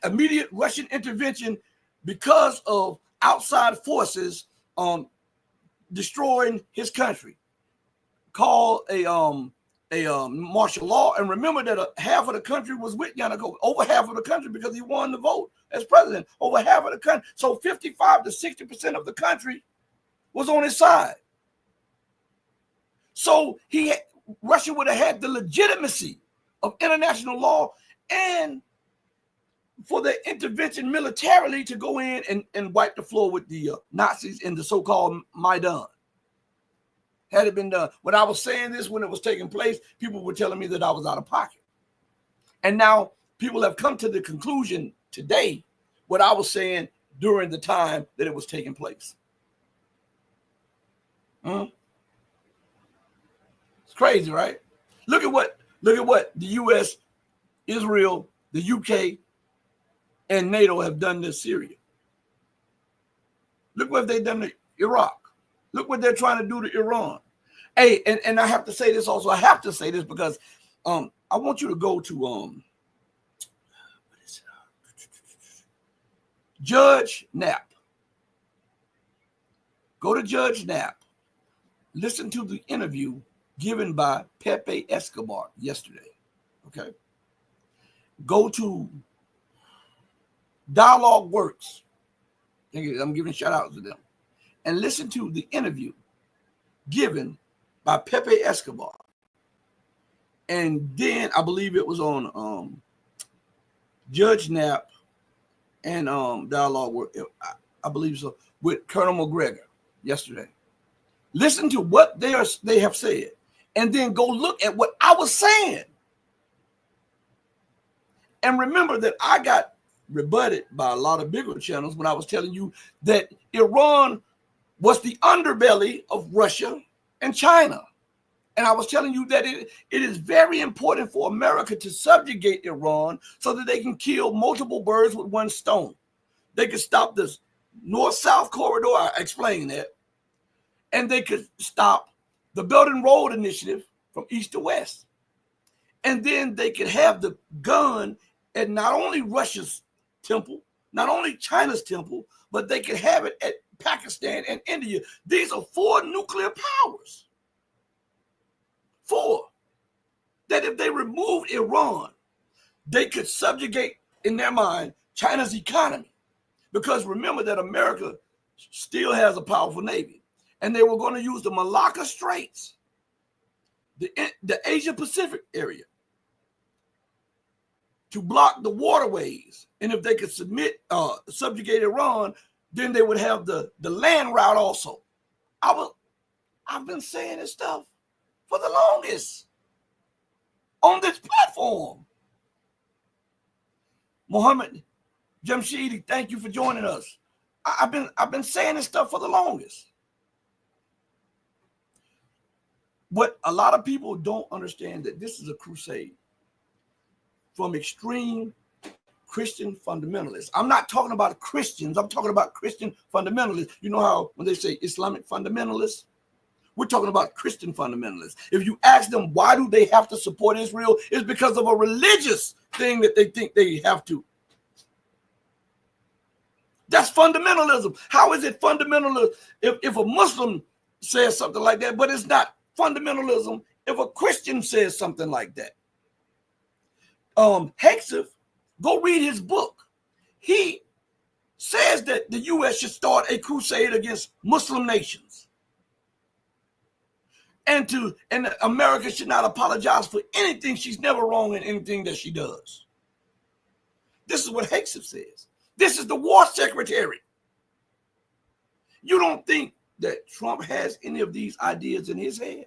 immediate Russian intervention because of outside forces destroying his country. Call a martial law, and remember that half of the country was with Yanukovych, over half of the country, because he won the vote as president. Over half of the country, so 55 to 60% of the country was on his side. So Russia would have had the legitimacy of international law and for the intervention militarily to go in and wipe the floor with the Nazis in the so-called Maidan. Had it been done. When I was saying this, when it was taking place, people were telling me that I was out of pocket. And now people have come to the conclusion today what I was saying during the time that it was taking place. It's crazy, right? Look at what the U.S., Israel, the UK, and NATO have done to Syria. Look what they've done to Iraq. Look what they're trying to do to Iran. Hey, and I have to say this also. I have to say this because I want you to go to what is it? Judge Knapp. Go to Judge Knapp. Listen to the interview given by Pepe Escobar yesterday. Okay. Go to Dialogue Works. I'm giving shout outs to them. And listen to the interview given by Pepe Escobar. And then I believe it was on Judge Knapp and Dialogue Works. I believe so, with Colonel McGregor yesterday. Listen to what they have said, and then go look at what I was saying. And remember that I got rebutted by a lot of bigger channels when I was telling you that Iran was the underbelly of Russia and China. And I was telling you that it is very important for America to subjugate Iran so that they can kill multiple birds with one stone. They could stop this north-south corridor. I explained that. And they could stop the Belt and Road Initiative from east to west. And then they could have the gun at not only Russia's temple, not only China's temple, but they could have it at Pakistan and India. These are 4 nuclear powers. 4. That if they removed Iran, they could subjugate, in their mind, China's economy. Because remember that America still has a powerful navy. And they were going to use the Malacca Straits, the Asia Pacific area, to block the waterways. And if they could subjugate Iran, then they would have the land route also. I've been saying this stuff for the longest on this platform. Mohammed Jamshidi, thank you for joining us. I've been saying this stuff for the longest. What a lot of people don't understand, that this is a crusade from extreme Christian fundamentalists. I'm not talking about Christians. I'm talking about Christian fundamentalists. You know how when they say Islamic fundamentalists, we're talking about Christian fundamentalists. If you ask them why do they have to support Israel, it's because of a religious thing that they think they have to. That's fundamentalism. How is it fundamental if a Muslim says something like that, but it's not fundamentalism if a Christian says something like that? Hegseth, go read his book. He says that the U.S. should start a crusade against Muslim nations. And America should not apologize for anything. She's never wrong in anything that she does. This is what Hegseth says. This is the war secretary. You don't think that Trump has any of these ideas in his head?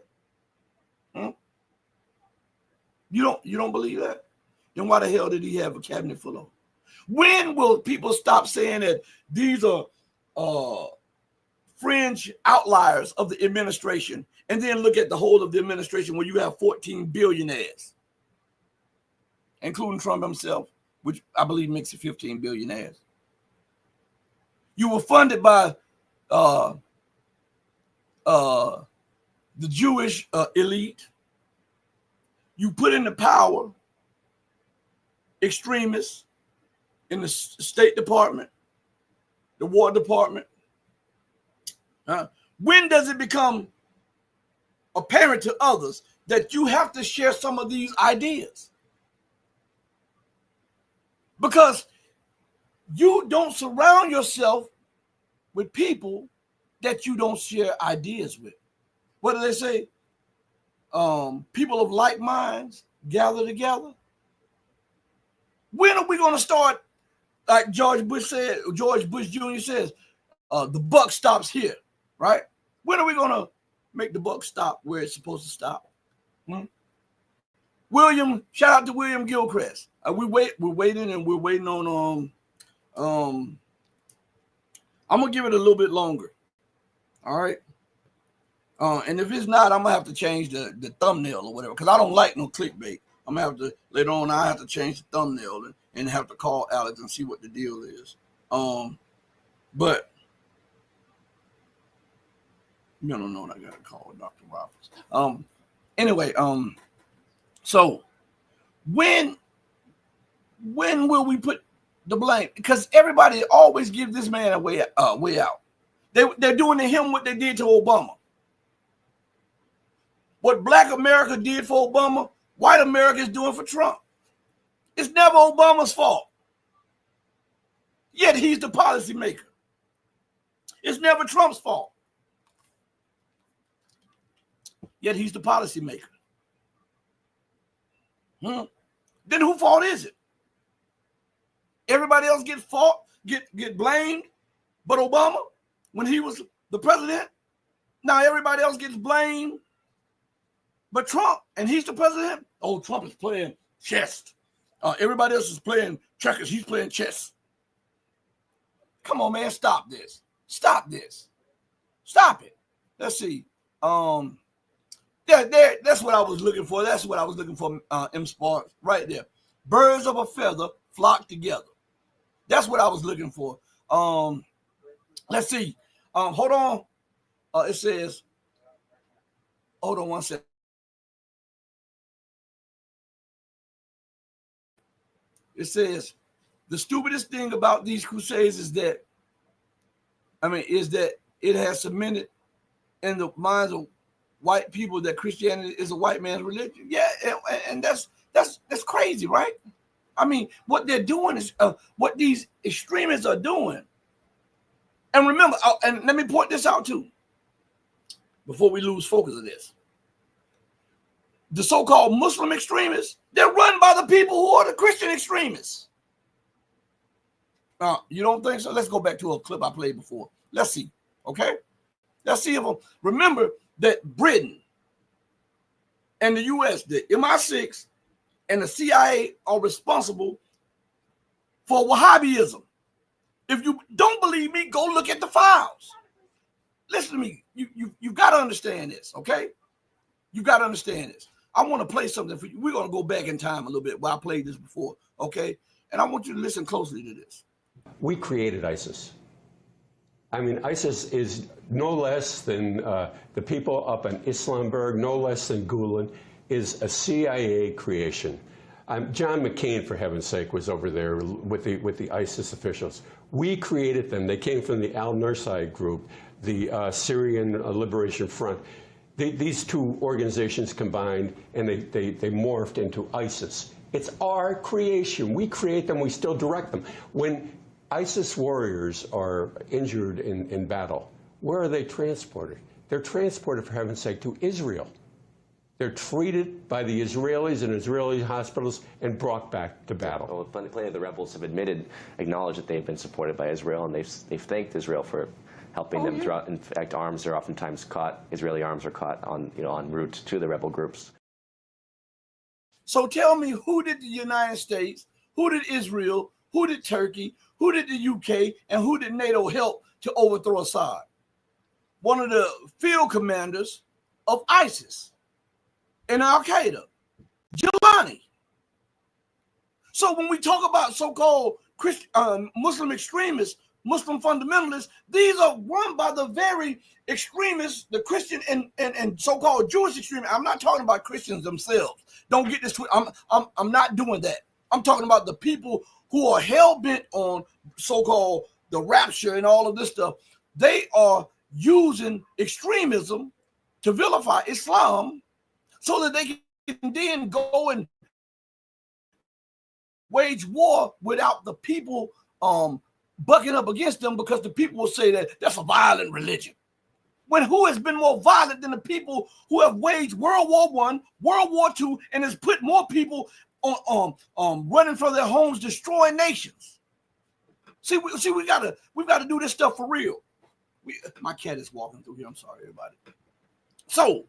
You don't believe that? Then why the hell did he have a cabinet full of? When will people stop saying that these are fringe outliers of the administration, and then look at the whole of the administration where you have 14 billionaires, including Trump himself, which I believe makes it 15 billionaires. You were funded by the Jewish elite. You put into power extremists in the State Department, the War Department. When does it become apparent to others that you have to share some of these ideas? Because you don't surround yourself with people that you don't share ideas with. What do they say? People of like minds gather together. When are we going to start, like George Bush Jr. says, the buck stops here, right? When are we going to make the buck stop where it's supposed to stop? Shout out to William Gilchrist. We're waiting on I'm gonna give it a little bit longer. All right. And if it's not, I'm gonna have to change the thumbnail or whatever, because I don't like no clickbait. I'm gonna have to later on. I have to change the thumbnail and have to call Alex and see what the deal is. But you don't know what I gotta call Dr. Roberts. Anyway, so when will we put the blame? Because everybody always gives this man a way out. They're doing to him what they did to Obama. What Black America did for Obama, white America is doing for Trump. It's never Obama's fault. Yet he's the policymaker. It's never Trump's fault. Yet he's the policymaker. Then whose fault is it? Everybody else get blamed, but Obama, when he was the president, now everybody else gets blamed, but Trump, and he's the president. Oh, Trump is playing chess. Everybody else is playing checkers. He's playing chess. Come on, man, stop this. Stop this. Stop it. Let's see. That's what I was looking for. That's what I was looking for, M Sparks, right there. Birds of a feather flock together. That's what I was looking for. Let's see. Hold on. It says, hold on one second. It says, the stupidest thing about these crusades is that it has cemented in the minds of white people that Christianity is a white man's religion. Yeah, and that's crazy, right? I mean, what they're doing is what these extremists are doing. And remember, and let me point this out too, before we lose focus of this. the so-called Muslim extremists, they're run by the people who are the Christian extremists. You don't think so? Let's go back to a clip I played before. Let's see, okay? Let's see if remember that Britain and the U.S., the MI6 and the CIA are responsible for Wahhabism. If you don't believe me, go look at the files. Listen to me. You've got to understand this, okay? You've got to understand this. I want to play something for you. We're going to go back in time a little bit. Well, I played this before, okay? And I want you to listen closely to this. We created ISIS. I mean, ISIS is no less than the people up in Islamberg, no less than Gulen, is a CIA creation. John McCain, for heaven's sake, was over there with the ISIS officials. We created them. They came from the Al-Nusra group, the Syrian Liberation Front. These two organizations combined, and they morphed into ISIS. It's our creation. We create them. We still direct them. When ISIS warriors are injured in battle, where are they transported? They're transported, for heaven's sake, to Israel. They're treated by the Israelis in Israeli hospitals and brought back to battle. Well, plenty of the rebels have acknowledged that they've been supported by Israel, and they've thanked Israel for helping them. Throughout. In fact, arms are oftentimes caught. Israeli arms are caught on en route to the rebel groups. So tell me, who did the United States, who did Israel, who did Turkey, who did the UK, and who did NATO help to overthrow Assad? One of the field commanders of ISIS and Al-Qaeda, Gilani. So when we talk about so-called Muslim extremists, Muslim fundamentalists, these are run by the very extremists, the Christian and so-called Jewish extremists. I'm not talking about Christians themselves. Don't get this. I'm not doing that. I'm talking about the people who are hell-bent on so-called the rapture and all of this stuff. They are using extremism to vilify Islam so that they can then go and wage war without the people bucking up against them, because the people will say that that's a violent religion. When who has been more violent than the people who have waged World War I, World War II, and has put more people on running for their homes, destroying nations? We've got to do this stuff for real. My cat is walking through here. I'm sorry, everybody. So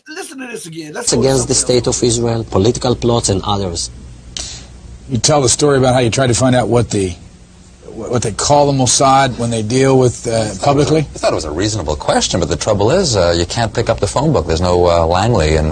listen to this again. Let's against the state of Israel, political plots, and others. You tell the story about how you tried to find out what they call the Mossad when they deal with publicly? I thought it was a reasonable question, but the trouble is you can't pick up the phone book. There's no Langley in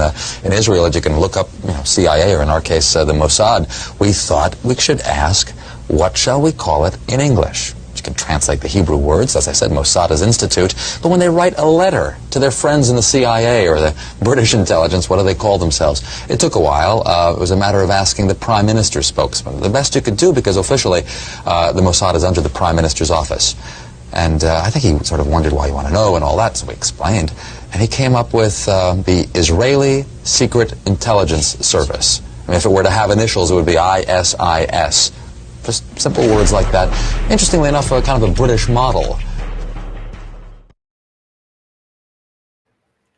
Israel that you can look up, CIA, or in our case, the Mossad. We thought we should ask, what shall we call it in English? You can translate the Hebrew words, as I said, Mossad is institute, but when they write a letter to their friends in the CIA or the British intelligence, what do they call themselves? It took a while. It was a matter of asking the Prime Minister's spokesman. The best you could do, because officially the Mossad is under the Prime Minister's office. And I think he sort of wondered why you want to know and all that, so we explained. And he came up with the Israeli Secret Intelligence Service. I mean, if it were to have initials, it would be ISIS. Just simple words like that. Interestingly enough, kind of a British model.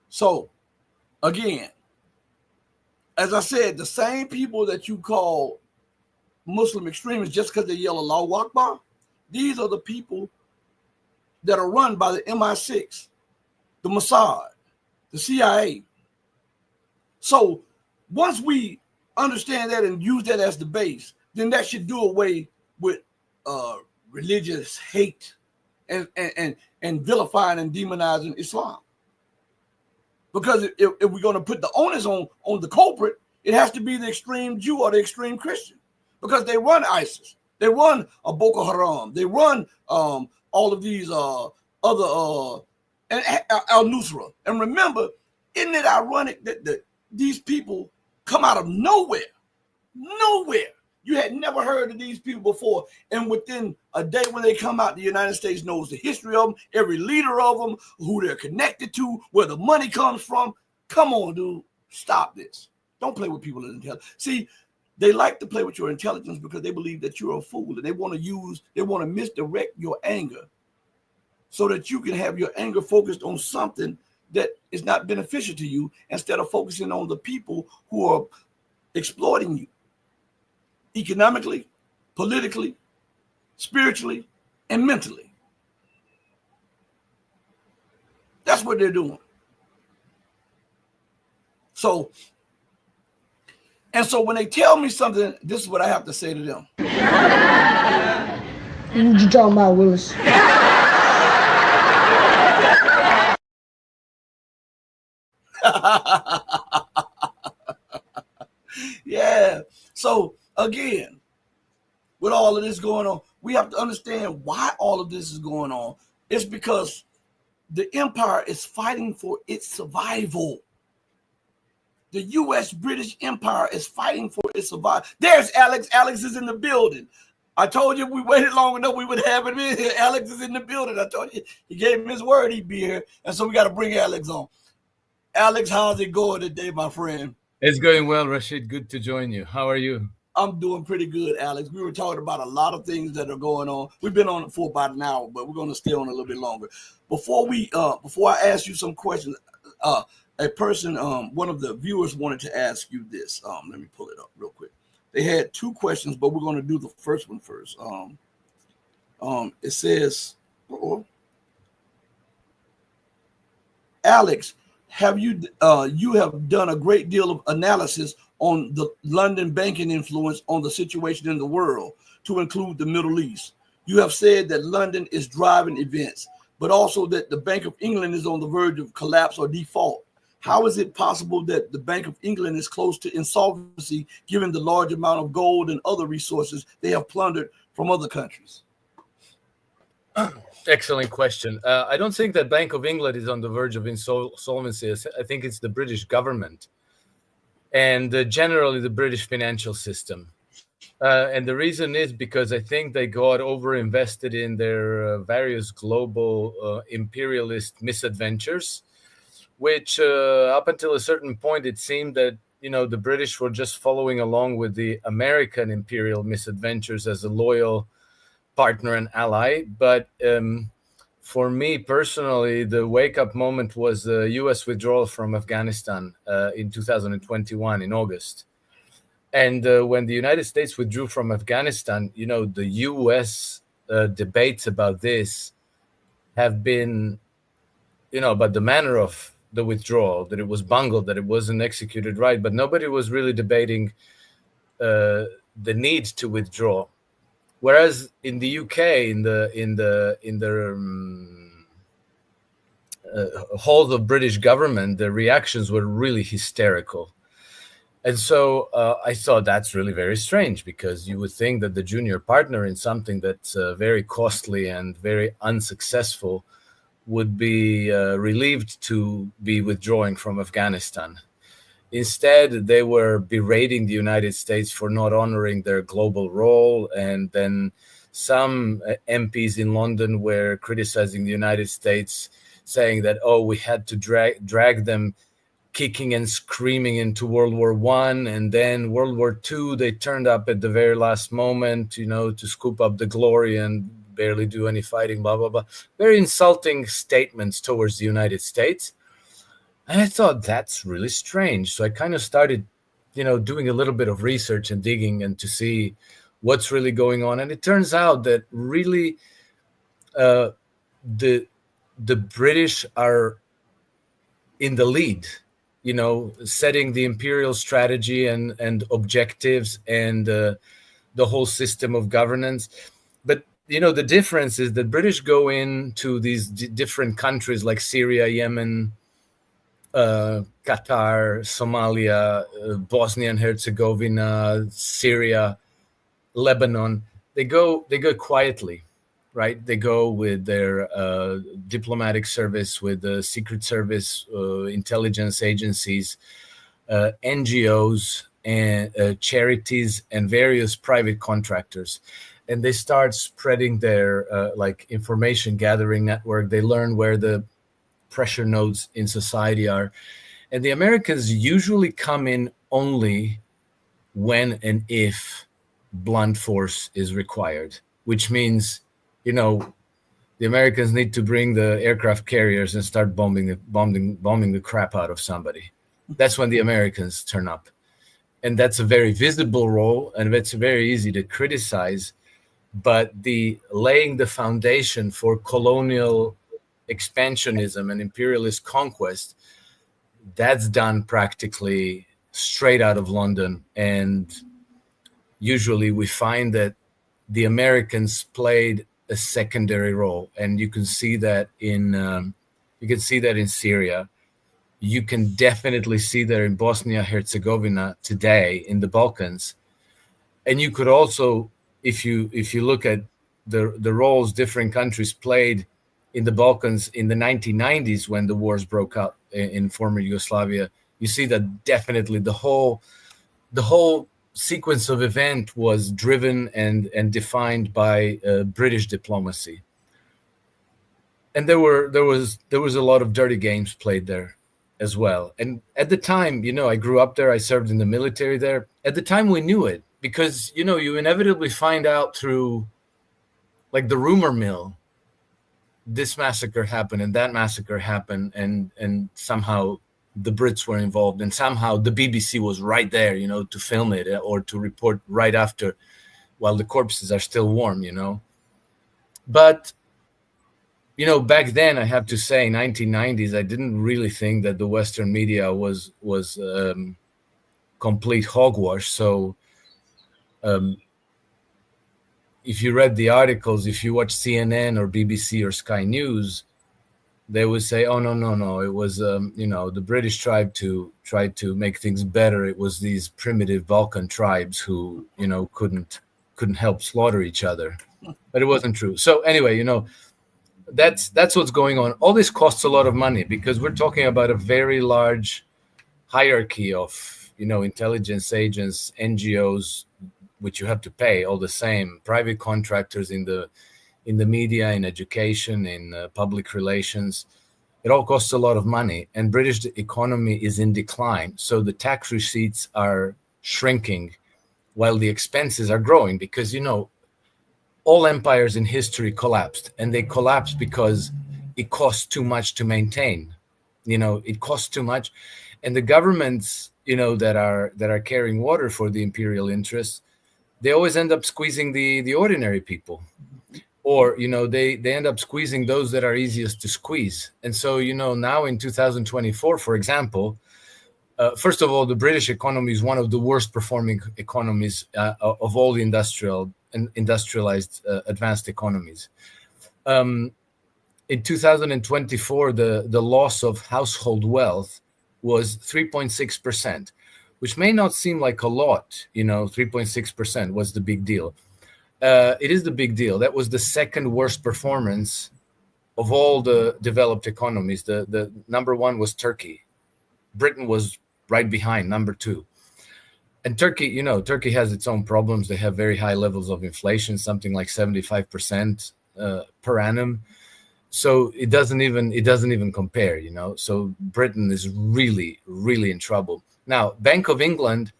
So, again, as I said, the same people that you call Muslim extremists just because they yell Allahu Akbar, these are the people that are run by the MI6, the Mossad, the CIA. So once we understand that and use that as the base, then that should do away with religious hate and vilifying and demonizing Islam. Because if we're going to put the onus on the culprit, it has to be the extreme Jew or the extreme Christian, because they run ISIS, they run Boko Haram, they run all of these other and Al-Nusra. And remember, isn't it ironic that these people come out of nowhere? You had never heard of these people before, and within a day when they come out, the United States knows the history of them, every leader of them, who they're connected to, where the money comes from. Come on, dude, stop this. Don't play with people's intelligence. See, they like to play with your intelligence because they believe that you're a fool, and they want to misdirect your anger so that you can have your anger focused on something that is not beneficial to you instead of focusing on the people who are exploiting you economically, politically, spiritually, and mentally. That's what they're doing. So when they tell me something, this is what I have to say to them. What you talking about, Willis? Yeah. So again, with all of this going on, we have to understand why all of this is going on. It's because the empire is fighting for its survival. The U.S. British Empire is fighting for its survival. There's Alex. Alex is in the building. I told you we waited long enough, we would have him in here. Alex is in the building. I told you he gave him his word he'd be here. And so we got to bring Alex on. Alex, how's it going today, my friend? It's going well, Rashid. Good to join you. How are you? I'm doing pretty good, Alex. We were talking about a lot of things that are going on. We've been on it for about an hour, but we're going to stay on a little bit longer. Before I ask you some questions, a person, one of the viewers wanted to ask you this. Let me pull it up real quick. They had two questions, but we're going to do the first one first. It says, Alex, you have done a great deal of analysis on the London banking influence on the situation in the world, to include the Middle East. You have said that London is driving events, but also that the Bank of England is on the verge of collapse or default. How is it possible that the Bank of England is close to insolvency, given the large amount of gold and other resources they have plundered from other countries? Excellent question. I don't think that Bank of England is on the verge of insolvency. I think it's the British government and generally the British financial system. And the reason is because I think they got overinvested in their various global imperialist misadventures, which up until a certain point, it seemed that, the British were just following along with the American imperial misadventures as a loyal partner and ally. But for me personally, the wake-up moment was the U.S. withdrawal from Afghanistan in 2021 in August. And when the United States withdrew from Afghanistan, the U.S. Debates about this have been, about the manner of the withdrawal, that it was bungled, that it wasn't executed right, but nobody was really debating the need to withdraw. Whereas in the UK, in the whole of British government, the reactions were really hysterical. And so I thought that's really very strange, because you would think that the junior partner in something that's very costly and very unsuccessful would be relieved to be withdrawing from Afghanistan. Instead, they were berating the United States for not honoring their global role. And then some MPs in London were criticizing the United States, saying that, we had to drag them kicking and screaming into World War I, and then World War II, they turned up at the very last moment, to scoop up the glory and barely do any fighting, blah, blah, blah. Very insulting statements towards the United States. And I thought, that's really strange. So I kind of started, doing a little bit of research and digging and to see what's really going on. And it turns out that really the British are in the lead, setting the imperial strategy and objectives and the whole system of governance. But, the difference is that British go into these different countries like Syria, Yemen, Qatar, Somalia, Bosnia and Herzegovina, Syria, Lebanon. They go quietly, right? They go with their diplomatic service, with the Secret Service, intelligence agencies, NGOs, and charities, and various private contractors. And they start spreading their information gathering network. They learn where the pressure nodes in society are. And the Americans usually come in only when and if blunt force is required, which means, the the Americans need to bring the aircraft carriers and start bombing the crap out of somebody. That's when the Americans turn up. And that's a very visible role, and it's very easy to criticize. But the laying the foundation for colonial expansionism and imperialist conquest, that's done practically straight out of London. And usually we find that the Americans played a secondary role, and you can see that in Syria. You can definitely see that in Bosnia-Herzegovina today, in the Balkans. And you could also, if you look at the roles different countries played in the Balkans in the 1990s when the wars broke out in former Yugoslavia, you see that definitely the whole sequence of event was driven and defined by British diplomacy. And there was a lot of dirty games played there as well. And at the time, I grew up there, I served in the military there. At the time we knew it, because you inevitably find out through like the rumor mill, this massacre happened and that massacre happened, and somehow the Brits were involved, and somehow the BBC was right there, to film it or to report right after while the corpses are still warm, But back then, I have to say, 1990s, I didn't really think that the Western media was complete hogwash. So if you read the articles, if you watch CNN or BBC or Sky News, they would say, "Oh no, it was the British tried to make things better. It was these primitive Balkan tribes who couldn't help slaughter each other," but it wasn't true. So anyway, that's what's going on. All this costs a lot of money because we're talking about a very large hierarchy of intelligence agents, NGOs, which you have to pay all the same, private contractors in the media, in education, in public relations. It all costs a lot of money, and British economy is in decline. So the tax receipts are shrinking while the expenses are growing because, all empires in history collapsed, and they collapsed because it costs too much to maintain. It costs too much. And the governments, that are carrying water for the imperial interests, they always end up squeezing the ordinary people. Or, they end up squeezing those that are easiest to squeeze. And so, now in 2024, for example, first of all, the British economy is one of the worst performing economies of all the industrialized advanced economies. In 2024, the loss of household wealth was 3.6%, which may not seem like a lot. 3.6% was the big deal. It is the big deal. That was the second worst performance of all the developed economies. The number one was Turkey. Britain was right behind, number two. And Turkey, Turkey has its own problems. They have very high levels of inflation, something like 75% per annum. So it doesn't even compare, So Britain is really, really in trouble. Now, Bank of England,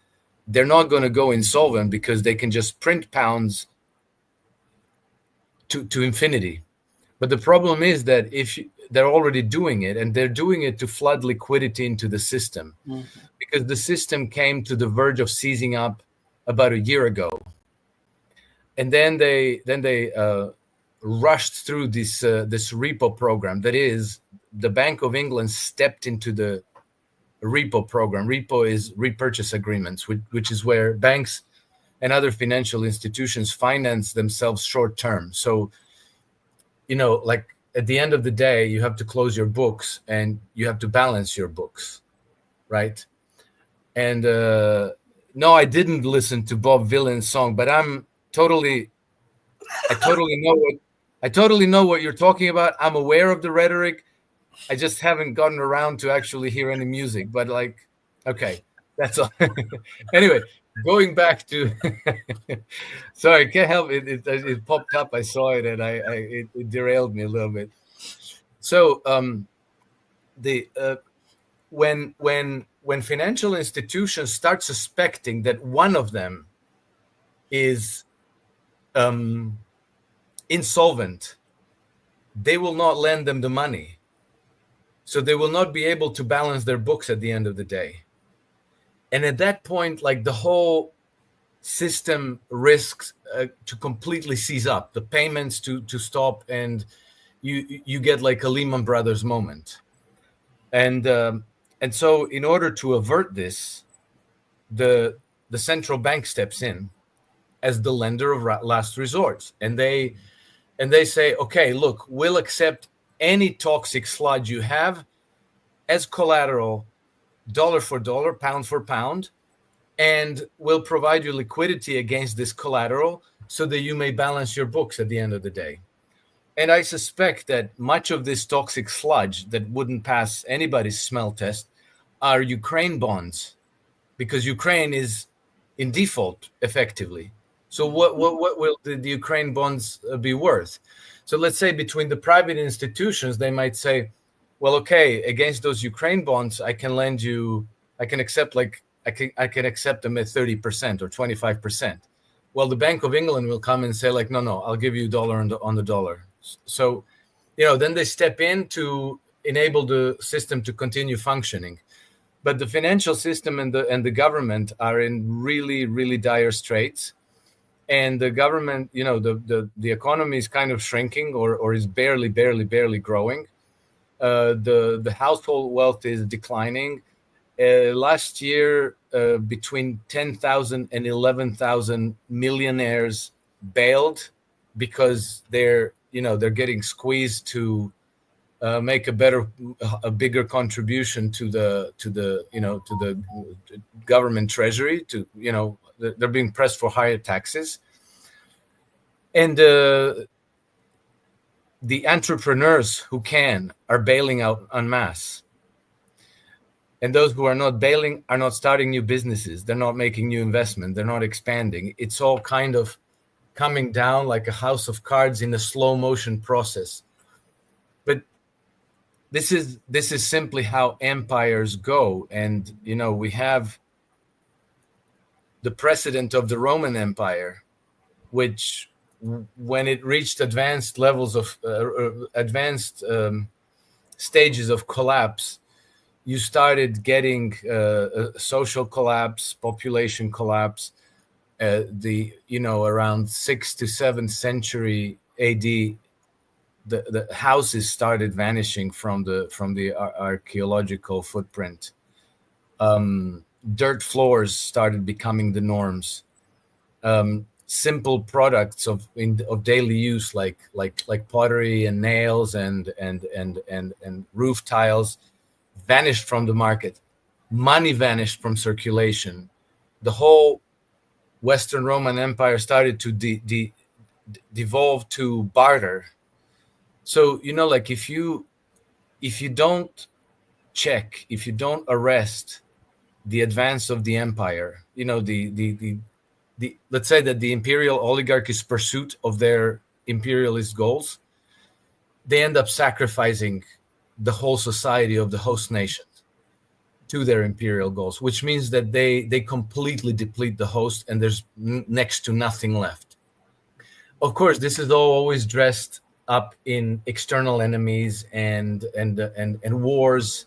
they're not going to go insolvent because they can just print pounds to infinity. But the problem is that they're already doing it, and they're doing it to flood liquidity into the system, because the system came to the verge of seizing up about a year ago, and then they rushed through this repo program. That is, the Bank of England stepped into the repo program. Repo is repurchase agreements, which is where banks and other financial institutions finance themselves short term. So, like at the end of the day, you have to close your books and you have to balance your books, right? And no, I didn't listen to Bob Dylan's song, but I totally know what you're talking about. I'm aware of the rhetoric. I just haven't gotten around to actually hear any music, but okay, that's all. Anyway, going back to, sorry, can't help it. It popped up. I saw it, and it derailed me a little bit. So, when financial institutions start suspecting that one of them is insolvent, they will not lend them the money. So they will not be able to balance their books at the end of the day. And at that point, like the whole system risks to completely seize up, the payments to stop, and you get like a Lehman Brothers moment. And so in order to avert this, the central bank steps in as the lender of last resort, and they say, okay, look, we'll accept any toxic sludge you have as collateral, dollar for dollar, pound for pound, and we'll provide you liquidity against this collateral so that you may balance your books at the end of the day. And I suspect that much of this toxic sludge that wouldn't pass anybody's smell test are Ukraine bonds, because Ukraine is in default effectively. So what will the Ukraine bonds be worth? So let's say between the private institutions, they might say, well, okay, against those Ukraine bonds, I can lend you, I can accept them at 30% or 25%. Well, the Bank of England will come and say like, no, I'll give you dollar on the dollar. So, then they step in to enable the system to continue functioning. But the financial system and the government are in really, really dire straits. And the government, the economy is kind of shrinking or is barely growing. The household wealth is declining. Last year, between 10,000 and 11,000 millionaires bailed because they're getting squeezed to make a bigger contribution to the government treasury. They're being pressed for higher taxes, and the entrepreneurs who are bailing out en masse. And those who are not bailing are not starting new businesses. They're not making new investment. They're not expanding. It's all kind of coming down like a house of cards in a slow motion process. But this is simply how empires go. And, we have the precedent of the Roman Empire, which when it reached advanced levels of stages of collapse, you started getting social collapse, population collapse. Around 6th to 7th century AD, the houses started vanishing from the archaeological footprint. Dirt floors started becoming the norms. Simple products of daily use, like pottery and nails and roof tiles, vanished from the market. Money vanished from circulation. The whole Western Roman Empire started to devolve to barter. So, if you don't check, if you don't arrest the advance of the empire, let's say that the imperial oligarchy's pursuit of their imperialist goals, they end up sacrificing the whole society of the host nations to their imperial goals, which means that they completely deplete the host and there's next to nothing left. Of course, this is all always dressed up in external enemies and wars.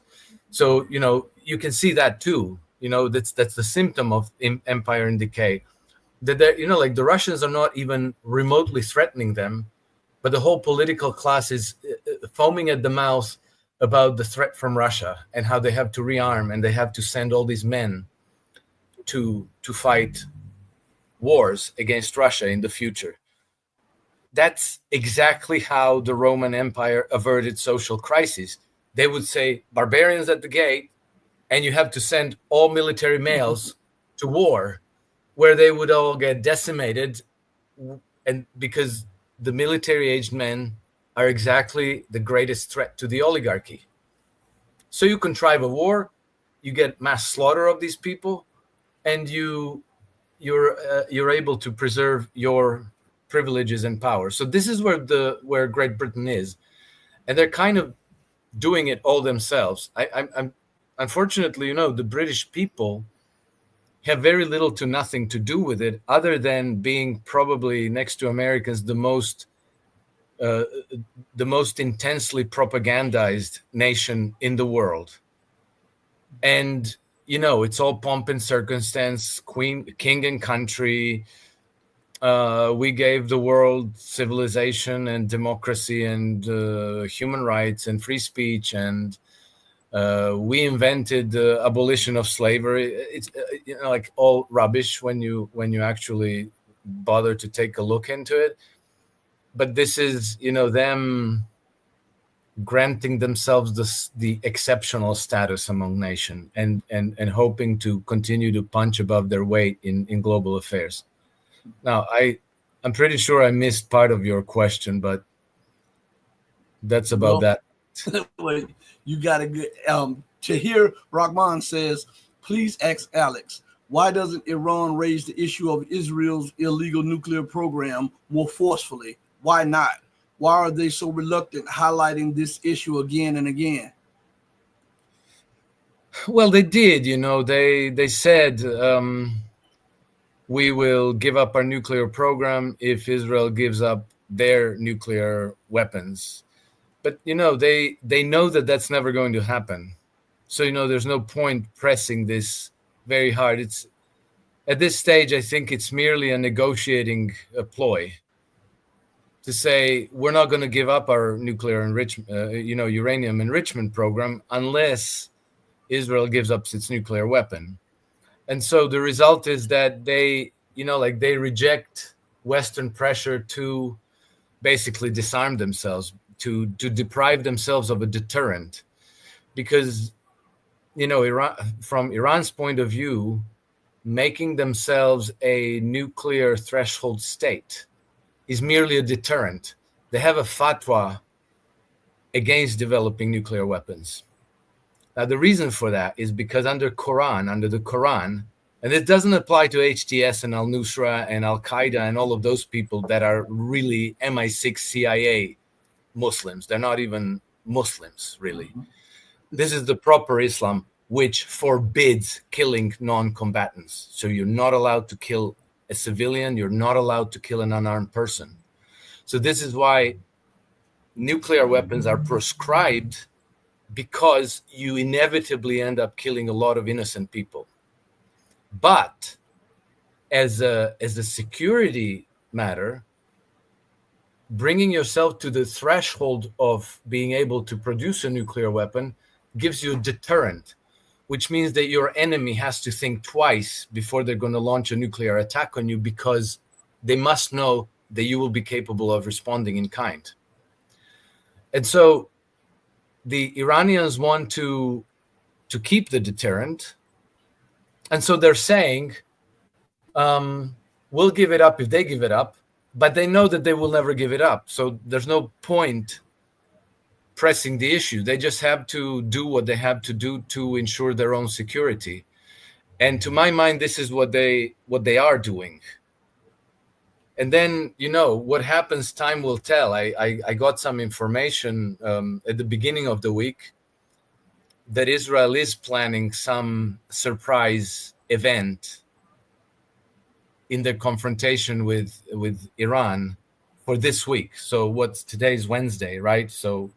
So, you can see that too. That's the symptom of empire in decay. That the Russians are not even remotely threatening them, but the whole political class is foaming at the mouth about the threat from Russia and how they have to rearm and they have to send all these men to fight wars against Russia in the future. That's exactly how the Roman Empire averted social crises. They would say, barbarians at the gate, and you have to send all military males to war, where they would all get decimated, and because the military-aged men are exactly the greatest threat to the oligarchy. So you contrive a war, you get mass slaughter of these people, and you're able to preserve your privileges and power. So this is where Great Britain is, and they're kind of doing it all themselves. I'm unfortunately, the British people have very little to nothing to do with it, other than being probably next to Americans the most the most intensely propagandized nation in the world. And, it's all pomp and circumstance, king and country. We gave the world civilization and democracy and human rights and free speech, and we invented the abolition of slavery. It's like all rubbish when you actually bother to take a look into it. But this is them granting themselves the exceptional status among nations and hoping to continue to punch above their weight in global affairs. Now, I'm pretty sure I missed part of your question, but that's about that. Well, you got to get Tahir Rahman says, please ask Alex, why doesn't Iran raise the issue of Israel's illegal nuclear program more forcefully? Why not? Why are they so reluctant highlighting this issue again and again? Well, they did, they said we will give up our nuclear program if Israel gives up their nuclear weapons. But, they know that that's never going to happen. So, there's no point pressing this very hard. It's at this stage, I think it's merely a negotiating ploy to say we're not going to give up our nuclear enrichment, uranium enrichment program unless Israel gives up its nuclear weapon. And so the result is that they reject Western pressure to basically disarm themselves, to deprive themselves of a deterrent. Because, from Iran's point of view, making themselves a nuclear threshold state is merely a deterrent. They have a fatwa against developing nuclear weapons. Now, the reason for that is because under the Quran, and it doesn't apply to HTS and al-Nusra and Al-Qaeda and all of those people that are really MI6 CIA Muslims. They're not even Muslims, really. Mm-hmm. This is the proper Islam, which forbids killing non-combatants. So you're not allowed to kill a civilian. You're not allowed to kill an unarmed person. So this is why nuclear weapons are proscribed, because you inevitably end up killing a lot of innocent people. But as a security matter, bringing yourself to the threshold of being able to produce a nuclear weapon gives you a deterrent, which means that your enemy has to think twice before they're going to launch a nuclear attack on you, because they must know that you will be capable of responding in kind. And so the Iranians want to keep the deterrent. And so they're saying, we'll give it up if they give it up, but they know that they will never give it up. So there's no point pressing the issue. They just have to do what they have to do to ensure their own security. And to my mind, this is what they are doing. And then, what happens, time will tell. I got some information at the beginning of the week that Israel is planning some surprise event in their confrontation with Iran for this week. So today's Wednesday, right? So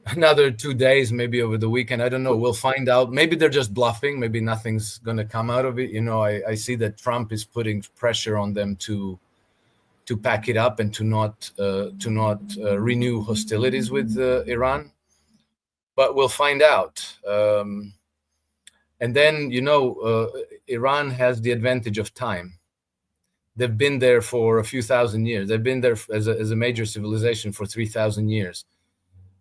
another 2 days, maybe over the weekend. I don't know. We'll find out. Maybe they're just bluffing. Maybe nothing's going to come out of it. I see that Trump is putting pressure on them to pack it up and to not renew hostilities with Iran. But we'll find out. And then, Iran has the advantage of time. They've been there for a few thousand years. They've been there as a major civilization for 3,000 years.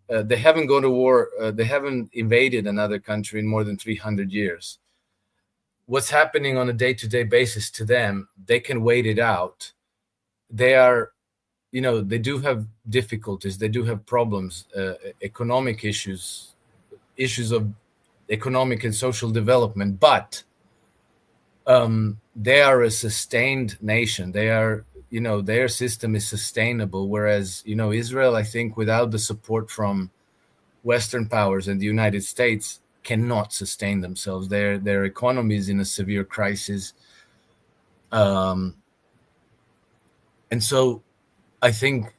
They haven't gone to war. They haven't invaded another country in more than 300 years. What's happening on a day-to-day basis to them, they can wait it out. They are, they do have difficulties. They do have problems, economic issues of economic and social development, but they are a sustained nation. They are, their system is sustainable. Whereas, Israel, I think, without the support from Western powers and the United States, cannot sustain themselves. Their economy is in a severe crisis. And so I think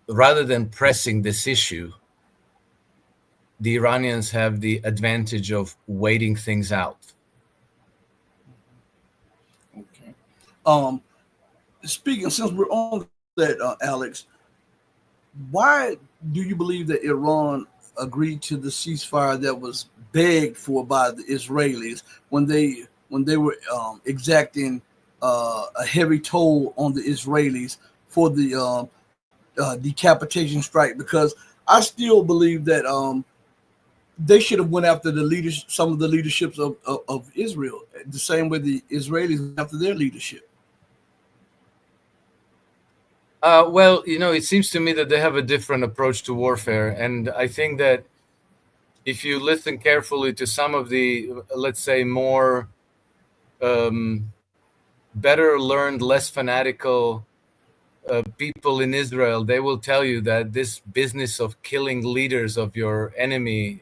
rather than pressing this issue, the Iranians have the advantage of waiting things out. Okay. Speaking, since we're on that, Alex, why do you believe that Iran agreed to the ceasefire that was begged for by the Israelis when they were exacting a heavy toll on the Israelis for the decapitation strike? Because I still believe that they should have went after the leaders, some of the leaderships of Israel, the same way the Israelis went after their leadership. Well, it seems to me that they have a different approach to warfare. And I think that if you listen carefully to some of the, let's say, more better learned, less fanatical people in Israel, they will tell you that this business of killing leaders of your enemy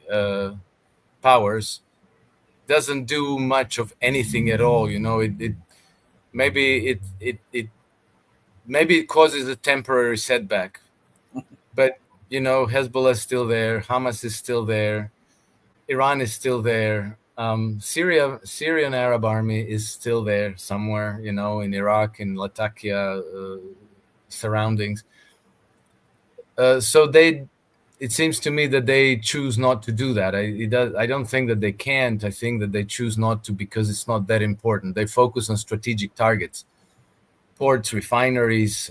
powers doesn't do much of anything at all. Maybe it causes a temporary setback, but Hezbollah is still there, Hamas is still there, Iran is still there, Syrian Arab army is still there somewhere, in Iraq, in Latakia surroundings. So it seems to me that they choose not to do that. I don't think that they can't. I think that they choose not to because it's not that important. They focus on strategic targets: ports, refineries,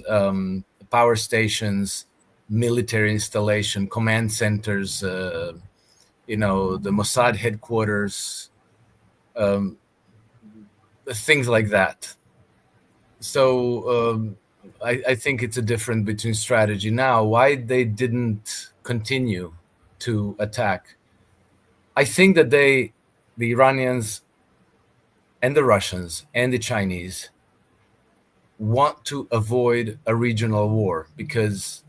power stations, military installation, command centers, the Mossad headquarters, things like that. So I think it's a difference between strategy. Now, why they didn't continue to attack? I think that the Iranians and the Russians and the Chinese want to avoid a regional war because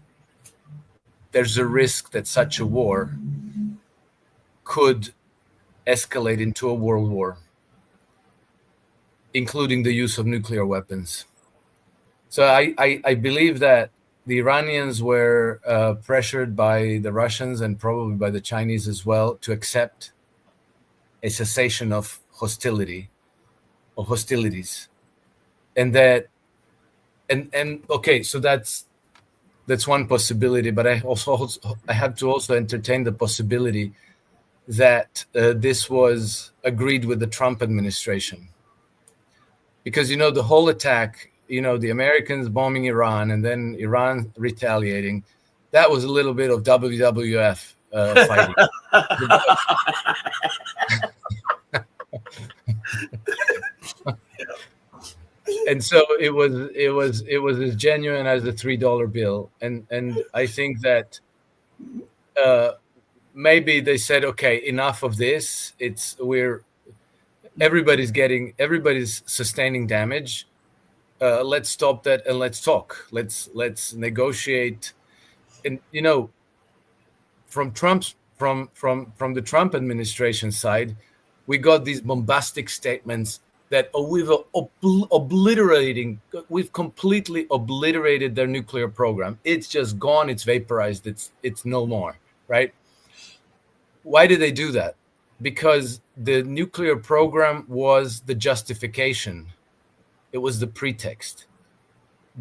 there's a risk that such a war could escalate into a world war, including the use of nuclear weapons. So I believe that the Iranians were pressured by the Russians and probably by the Chinese as well to accept a cessation of hostilities, and that and okay, so that's one possibility. But I have to also entertain the possibility that this was agreed with the Trump administration, because the whole attack, the Americans bombing Iran and then Iran retaliating, that was a little bit of WWF fighting. And so it was as genuine as the $3 bill, and I think that maybe they said, okay, enough of this. Everybody's sustaining damage. Let's stop that and let's talk. Let's negotiate. And from the Trump administration side, we got these bombastic statements that we've completely obliterated their nuclear program. It's just gone. It's vaporized. It's no more. Right? Why did they do that? Because the nuclear program was the justification. It was the pretext.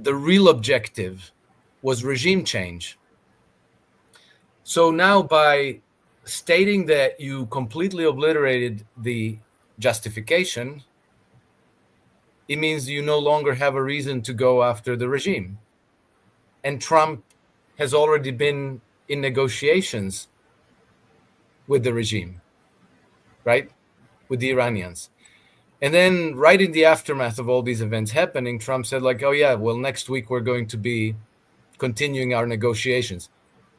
The real objective was regime change. So now, by stating that you completely obliterated the justification, it means you no longer have a reason to go after the regime. And Trump has already been in negotiations with the regime, right? With the Iranians. And then right in the aftermath of all these events happening, Trump said, like, oh yeah, well, next week we're going to be continuing our negotiations.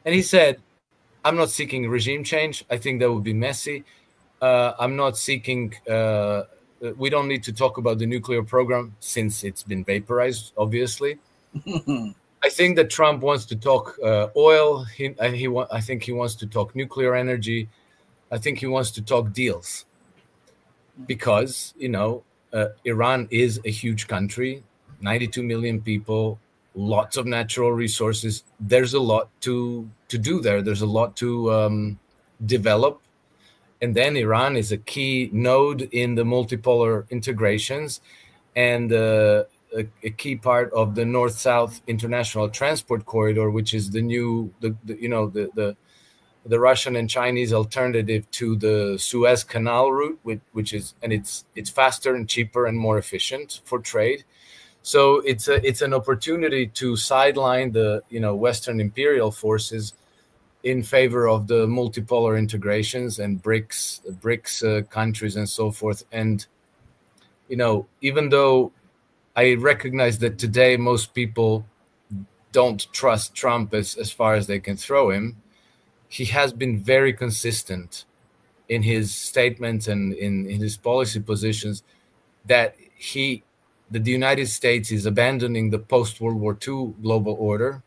And he said, I'm not seeking regime change. I think that would be messy. I'm not seeking, we don't need to talk about the nuclear program since it's been vaporized, obviously. I think that Trump wants to talk oil. I think he wants to talk nuclear energy. I think he wants to talk deals because, Iran is a huge country, 92 million people, lots of natural resources. There's a lot to do there. There's a lot to develop. And then Iran is a key node in the multipolar integrations, and a key part of the North-South international transport corridor, which is the new, the Russian and Chinese alternative to the Suez Canal route, which is, and it's faster and cheaper and more efficient for trade. So it's an opportunity to sideline the Western imperial forces in favor of the multipolar integrations and BRICS countries and so forth. And even though I recognize that today most people don't trust Trump as far as they can throw him, he has been very consistent in his statements and in his policy positions that the United States is abandoning the post-World War II global order,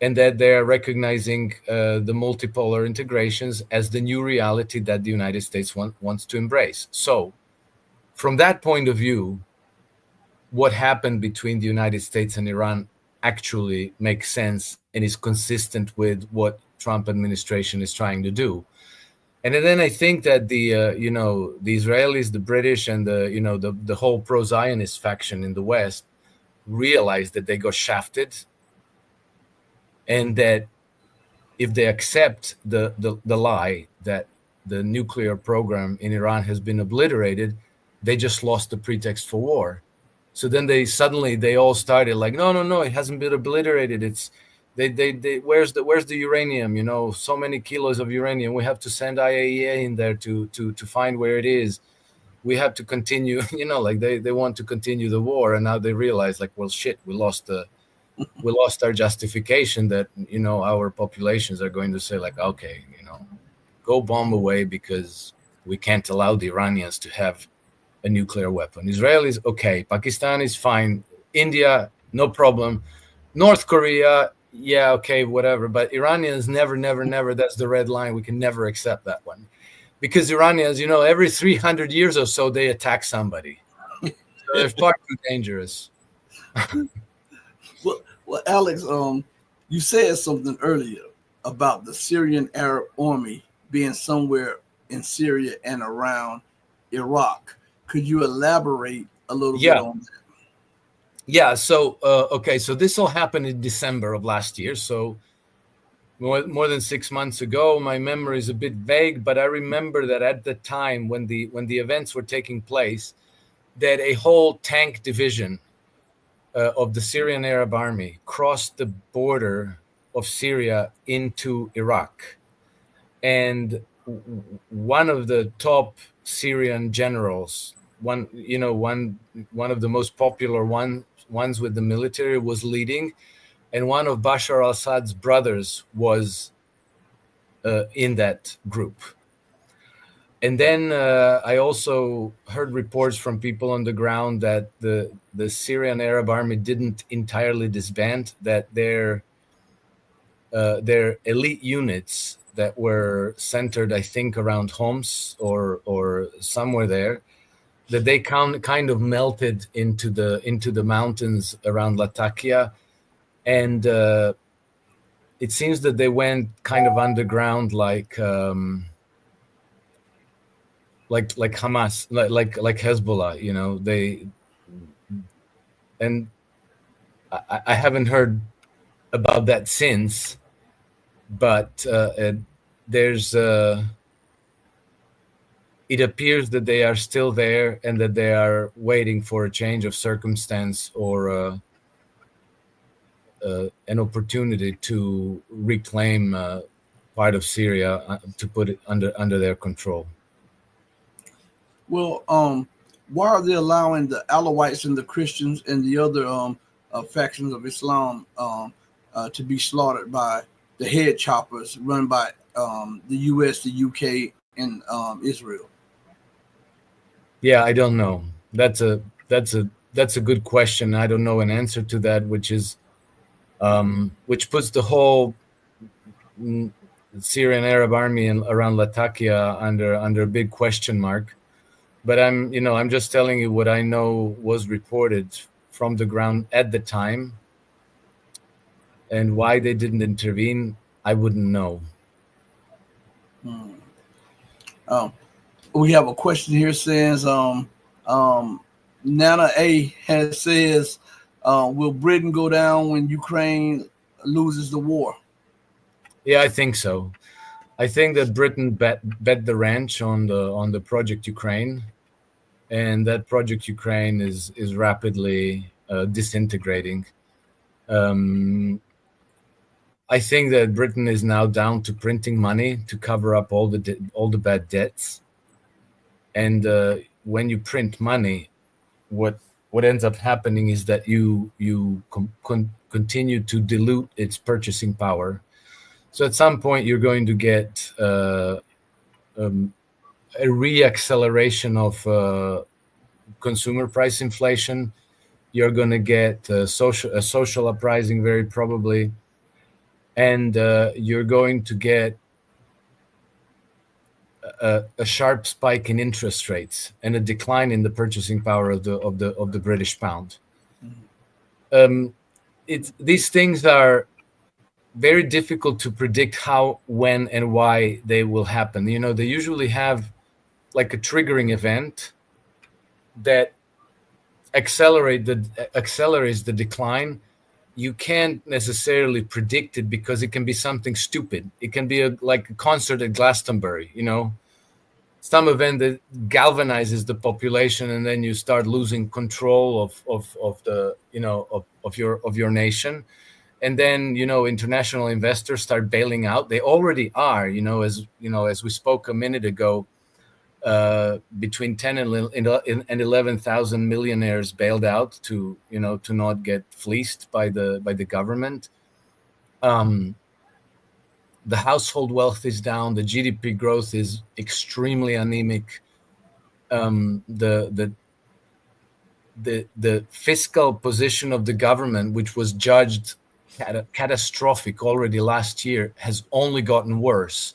and that they are recognizing the multipolar integrations as the new reality that the United States wants to embrace. So from that point of view, what happened between the United States and Iran actually makes sense and is consistent with what Trump administration is trying to do. And then I think that the Israelis, the British, and the whole pro-Zionist faction in the West realized that they got shafted, and that if they accept the lie that the nuclear program in Iran has been obliterated, they just lost the pretext for war. So then they all started like, no, it hasn't been obliterated. It's where's the uranium? So many kilos of uranium. We have to send IAEA in there to find where it is. We have to continue. They want to continue the war, and now they realize like, well, shit, we lost our justification that our populations are going to say like, okay, go bomb away because we can't allow the Iranians to have a nuclear weapon. Israelis, okay. Pakistan is fine. India, no problem. North Korea, yeah, okay, whatever. But Iranians, never. That's the red line. We can never accept that one, because Iranians, every 300 years or so they attack somebody. So they're far too dangerous. Well, Alex, you said something earlier about the Syrian Arab army being somewhere in Syria and around Iraq. Could you elaborate a little bit on that? Yeah. So, okay. So this all happened in December of last year. So more than 6 months ago. My memory is a bit vague, but I remember that at the time when the events were taking place, that a whole tank division of the Syrian Arab Army crossed the border of Syria into Iraq. And one of the top Syrian generals, one of the most popular ones with the military, was leading, and one of Bashar al-Assad's brothers was in that group. And then I also heard reports from people on the ground that the Syrian Arab Army didn't entirely disband, that their elite units that were centered, I think, around Homs or somewhere there, that they kind of melted into the mountains around Latakia, and it seems that they went kind of underground, like Hamas, like Hezbollah, and I haven't heard about that since, but it appears that they are still there and that they are waiting for a change of circumstance or an opportunity to reclaim part of Syria, to put it under their control. Well, why are they allowing the Alawites and the Christians and the other factions of Islam to be slaughtered by the head choppers run by the U.S., the U.K., and Israel? Yeah, I don't know. That's a good question. I don't know an answer to that, which puts the whole Syrian Arab Army around Latakia under a big question mark. But I'm just telling you what I know was reported from the ground at the time, and why they didn't intervene, I wouldn't know. We have a question here says, Nana A says, will Britain go down when Ukraine loses the war? Yeah, I think so. I think that Britain bet the ranch on the Project Ukraine, and that Project Ukraine is rapidly disintegrating. I think that Britain is now down to printing money to cover up all the bad debts. And when you print money, what ends up happening is that you continue to dilute its purchasing power. So at some point, you're going to get a reacceleration of consumer price inflation. You're going to get a social uprising, very probably, and you're going to get a sharp spike in interest rates and a decline in the purchasing power of the British pound. These things are very difficult to predict how, when, and why they will happen. You know, they usually have like a triggering event that accelerates the decline. You can't necessarily predict it because it can be something stupid. It can be like a concert at Glastonbury, you know, some event that galvanizes the population, and then you start losing control of the, you know, of your nation. And then, you know, international investors start bailing out. They already are, you know, as we spoke a minute ago, between 10 and 11,000 millionaires bailed out to not get fleeced by the government. The household wealth is down. The GDP growth is extremely anemic. The fiscal position of the government, which was judged catastrophic already last year, has only gotten worse.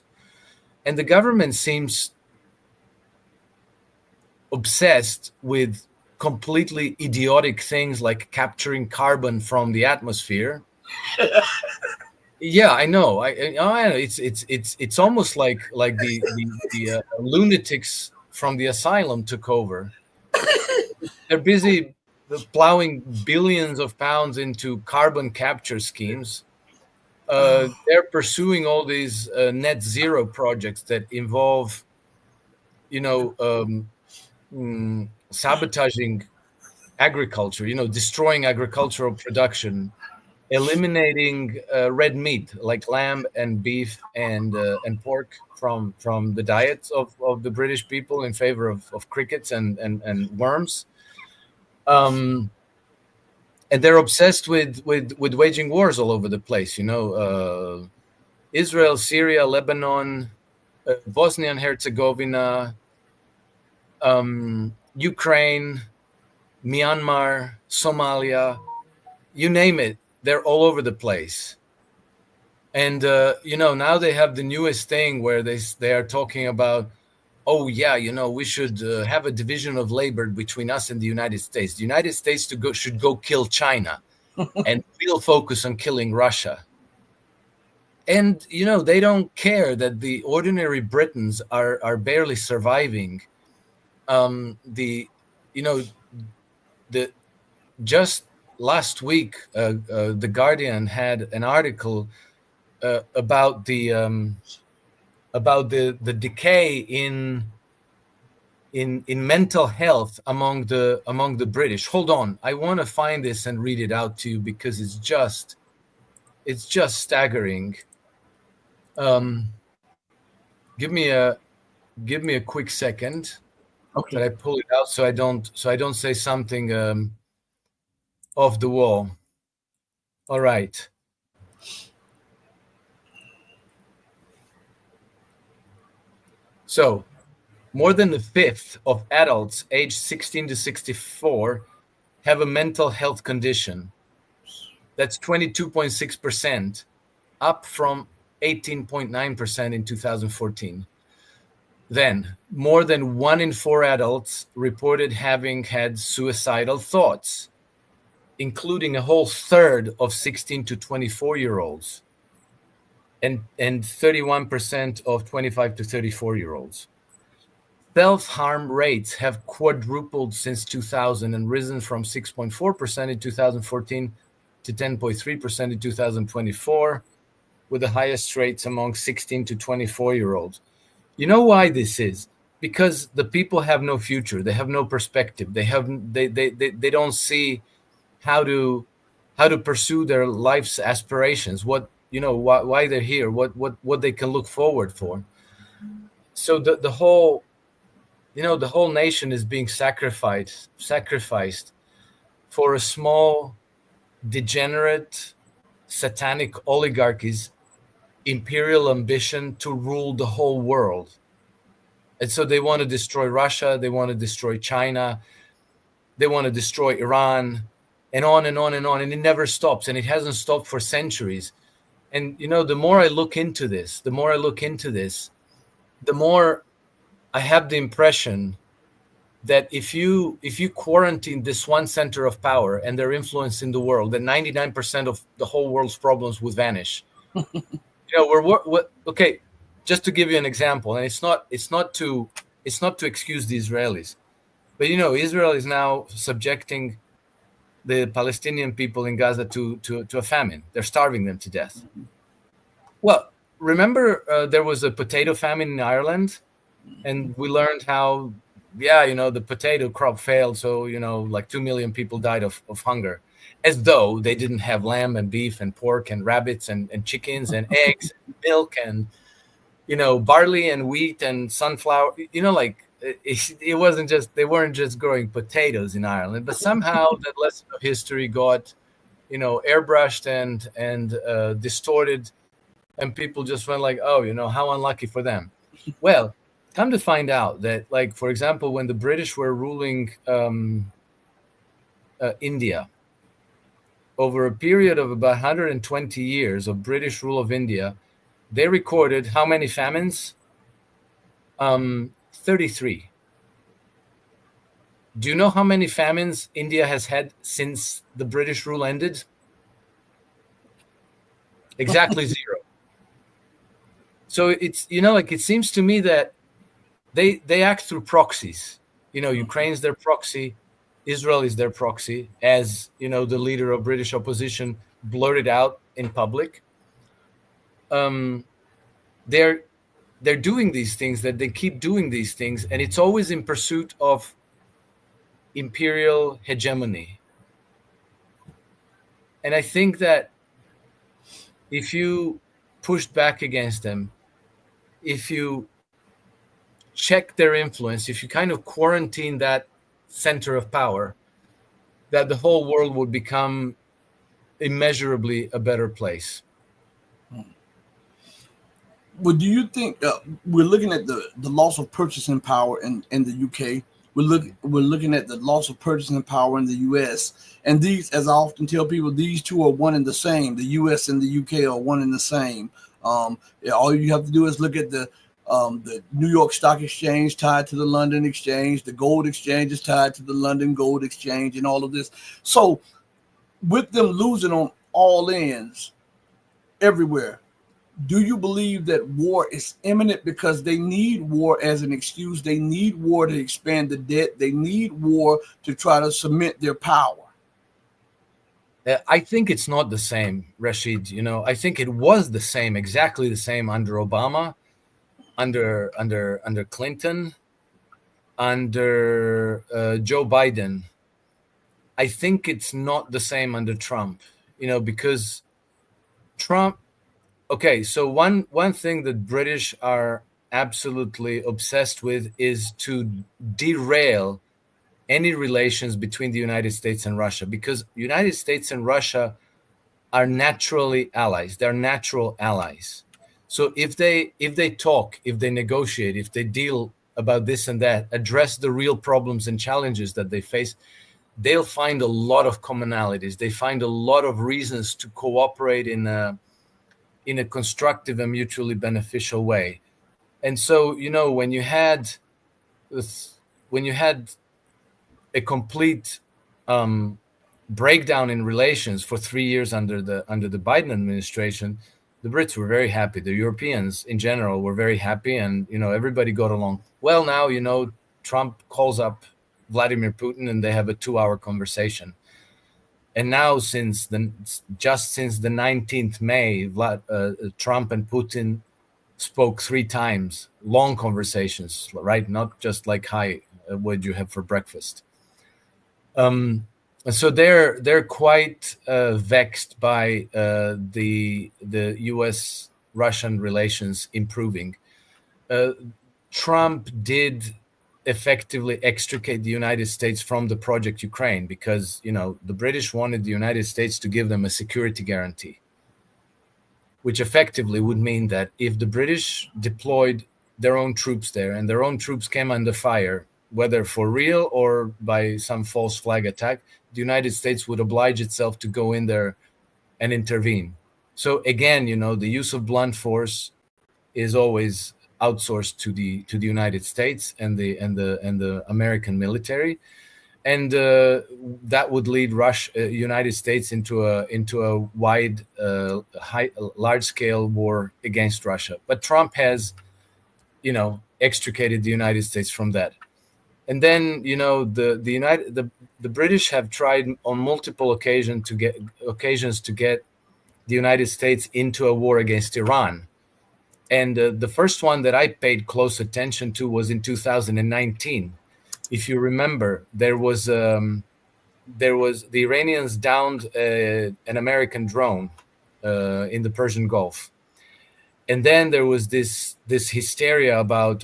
And the government seems obsessed with completely idiotic things like capturing carbon from the atmosphere. Yeah, I know. I know. It's almost like the lunatics from the asylum took over. They're busy plowing billions of pounds into carbon capture schemes. They're pursuing all these net zero projects that involve, you know, sabotaging agriculture, you know, destroying agricultural production, eliminating red meat like lamb and beef and pork from the diets of the British people in favor of crickets and worms. And they're obsessed with waging wars all over the place, you know, Israel, Syria, Lebanon, Bosnia and Herzegovina, Ukraine, Myanmar, Somalia, you name it, they're all over the place. And, you know, now they have the newest thing where they are talking about, oh, yeah, you know, we should have a division of labor between us and the United States. The United States should go kill China and we'll focus on killing Russia. And, you know, they don't care that the ordinary Britons are barely surviving. Just last week, the Guardian had an article about the decay in mental health among the British. Hold on, I want to find this and read it out to you because it's just staggering. Give me a quick second. Okay. That I pull it out so I don't say something off the wall. All right. So, more than a fifth of adults aged 16 to 64 have a mental health condition. That's 22.6%, up from 18.9% in 2014. Then, more than 1 in 4 adults reported having had suicidal thoughts. including a whole third of 16 to 24-year-olds, and 31% of 25 to 34-year-olds. Self-harm rates have quadrupled since 2000 and risen from 6.4% in 2014 to 10.3% in 2024, with the highest rates among 16 to 24-year-olds. You know why this is? Because the people have no future. They have no perspective. They don't see how to pursue their life's aspirations. Why they're here. What they can look forward for. So the whole nation is being sacrificed for a small, degenerate, satanic oligarchy's imperial ambition to rule the whole world. And so they want to destroy Russia, they want to destroy China, they want to destroy Iran, and on and on and on. And it never stops, and it hasn't stopped for centuries. And, the more I look into this, the more I have the impression that if you quarantine this one center of power and their influence in the world, then 99% of the whole world's problems would vanish. Okay, just to give you an example, and it's not to excuse the Israelis, but Israel is now subjecting the Palestinian people in Gaza to a famine. They're starving them to death. Well, remember there was a potato famine in Ireland, and we learned how the potato crop failed, so like 2 million people died of hunger, as though they didn't have lamb and beef and pork and rabbits and chickens and eggs and milk and barley and wheat and sunflower. It wasn't just, they weren't just growing potatoes in Ireland, but somehow that lesson of history got airbrushed and distorted, and people just went like, oh, how unlucky for them. Well, come to find out that, like, for example, when the British were ruling India, over a period of about 120 years of British rule of India, they recorded how many famines? 33. Do you know how many famines India has had since the British rule ended? Exactly 0. So it's, it seems to me that they act through proxies. Ukraine's their proxy, Israel is their proxy, as the leader of British opposition blurted out in public. They're doing these things, that they keep doing these things, and it's always in pursuit of imperial hegemony. And I think that if you pushed back against them, if you check their influence, if you kind of quarantine that center of power, that the whole world would become immeasurably a better place. Well, do you think we're looking at the loss of purchasing power in the UK? We're looking at the loss of purchasing power in the US, and these, as I often tell people, these two are one and the same. The US and the UK are one and the same. All you have to do is look at the New York Stock Exchange tied to the London Exchange. The gold exchange is tied to the London Gold Exchange, and all of this. So with them losing on all ends everywhere, do you believe that war is imminent because they need war as an excuse? They need war to expand the debt. They need war to try to cement their power. I think it's not the same, Rashid. I think it was the same, exactly the same under Obama, under Clinton, under Joe Biden. I think it's not the same under Trump, because Trump. Okay, so one thing that British are absolutely obsessed with is to derail any relations between the United States and Russia, because United States and Russia are naturally allies. They're natural allies. So if they talk, if they negotiate, if they deal about this and that, address the real problems and challenges that they face, they'll find a lot of commonalities. They find a lot of reasons to cooperate in a constructive and mutually beneficial way. And so, when you had a complete breakdown in relations for 3 years under the Biden administration, the Brits were very happy. The Europeans in general were very happy, and everybody got along well. Now Trump calls up Vladimir Putin, and they have a 2-hour conversation. And now, since the 19th May, Trump and Putin spoke 3 times, long conversations, right? Not just like, "Hi, what did you have for breakfast?" So they're quite vexed by the U.S.-Russian relations improving. Trump did effectively extricate the United States from the project Ukraine because the British wanted the United States to give them a security guarantee, which effectively would mean that if the British deployed their own troops there and their own troops came under fire, whether for real or by some false flag attack, the United States would oblige itself to go in there and intervene. So again, the use of blunt force is always outsourced to the United States and the American military, and that would lead United States into a wide, large-scale war against Russia. But Trump has, extricated the United States from that. And then, the British have tried on multiple occasions to get the United States into a war against Iran. And the first one that I paid close attention to was in 2019. If you remember, there was the Iranians downed an American drone in the Persian Gulf. And then there was this hysteria about,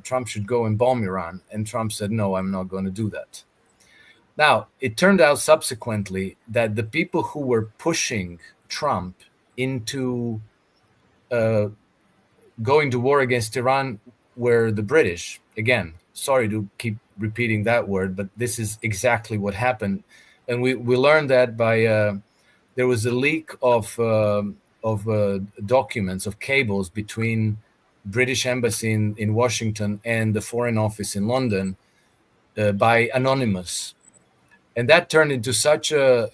Trump should go and bomb Iran. And Trump said, no, I'm not going to do that. Now, it turned out subsequently that the people who were pushing Trump into going to war against Iran were the British. Again, sorry to keep repeating that word, but this is exactly what happened. And we learned that by there was a leak of documents, of cables between British embassy in Washington and the Foreign Office in London by Anonymous. And that turned into such a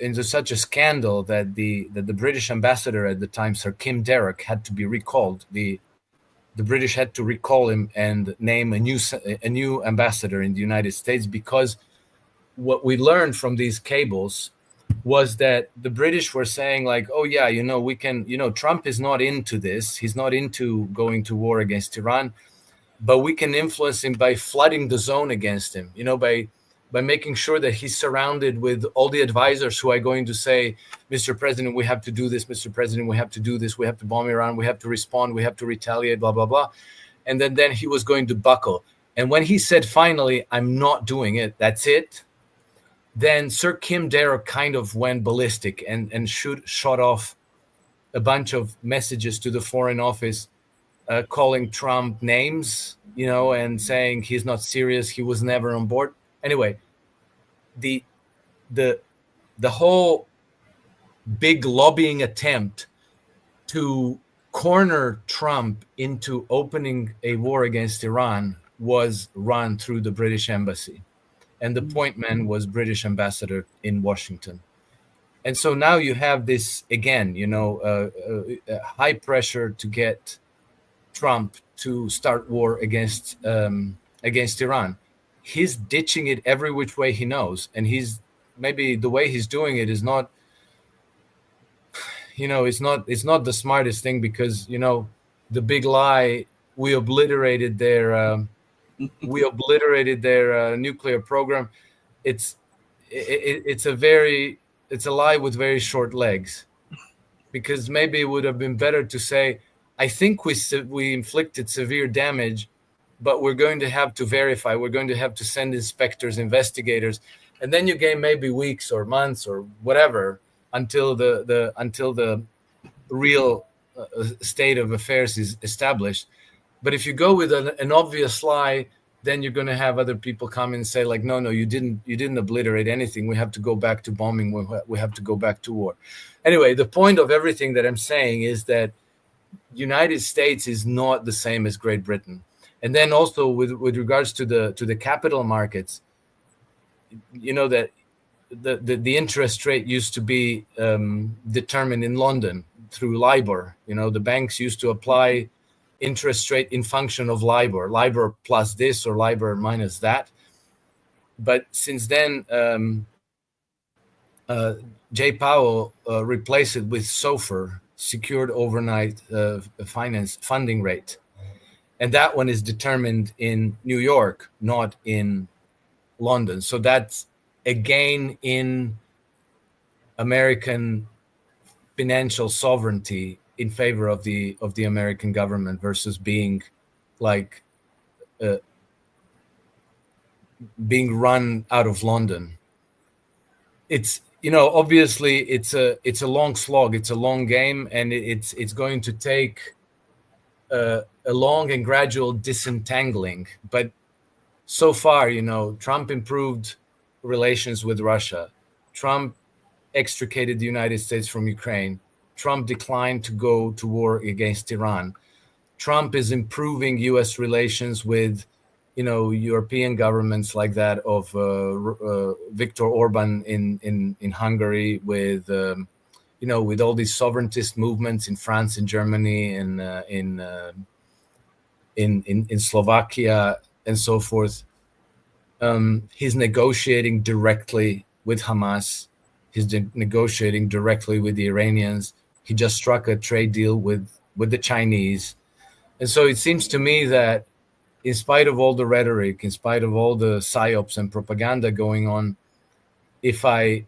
scandal that the British ambassador at the time, Sir Kim Derrick, had to be recalled. The British had to recall him and name a new ambassador in the United States, because what we learned from these cables was that the British were saying like, oh yeah, we can, Trump is not into this. He's not into going to war against Iran, but we can influence him by flooding the zone against him, by making sure that he's surrounded with all the advisors who are going to say, Mr. President, we have to do this. Mr. President, we have to do this. We have to bomb Iran. We have to respond. We have to retaliate, blah, blah, blah. And then he was going to buckle. And when he said, finally, I'm not doing it, that's it, then Sir Kim Derrick kind of went ballistic and shot off a bunch of messages to the Foreign Office, calling Trump names, and saying he's not serious. He was never on board. Anyway, the whole big lobbying attempt to corner Trump into opening a war against Iran was run through the British embassy. And the point man was British ambassador in Washington. And so now you have this, again, high pressure to get Trump to start war against Iran. He's ditching it every which way he knows. And maybe the way he's doing it is not, it's not the smartest thing, because, the big lie, we obliterated their nuclear program. It's a lie with very short legs, because maybe it would have been better to say, I think we inflicted severe damage, but we're going to have to verify. We're going to have to send inspectors, investigators, and then you gain maybe weeks or months or whatever until the real state of affairs is established. But if you go with an obvious lie, then you're going to have other people come and say like, no, you didn't obliterate anything. We have to go back to bombing. We have to go back to war. Anyway, the point of everything that I'm saying is that United States is not the same as Great Britain. And then also with regards to the capital markets, that the interest rate used to be determined in London through LIBOR. The banks used to apply interest rate in function of LIBOR plus this or LIBOR minus that. But since then, Jay Powell replaced it with SOFR, secured overnight finance funding rate. And that one is determined in New York, not in London. So that's a gain in American financial sovereignty in favor of the American government versus being like being run out of London. It's obviously it's a long slog, it's a long game, and it's going to take a long and gradual disentangling. But so far, Trump improved relations with Russia. Trump extricated the United States from Ukraine. Trump declined to go to war against Iran. Trump is improving U.S. relations with, European governments like that of Viktor Orban in Hungary, with with all these sovereigntist movements in France and Germany and in Slovakia and so forth. He's negotiating directly with Hamas. He's negotiating directly with the Iranians. He just struck a trade deal with the Chinese. And so it seems to me that in spite of all the rhetoric, in spite of all the psyops and propaganda going on, if I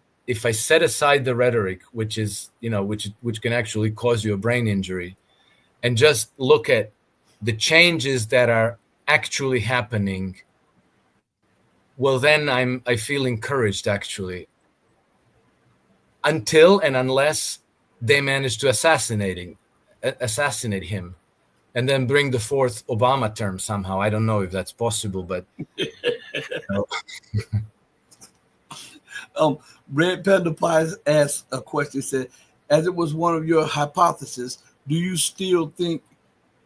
set aside the rhetoric, which is, which can actually cause you a brain injury, and just look at the changes that are actually happening, well, then I feel encouraged, actually, until and unless they manage to assassinate him, and then bring the fourth Obama term somehow. I don't know if that's possible, but Red Panda Pie asked a question. Said, as it was one of your hypotheses, do you still think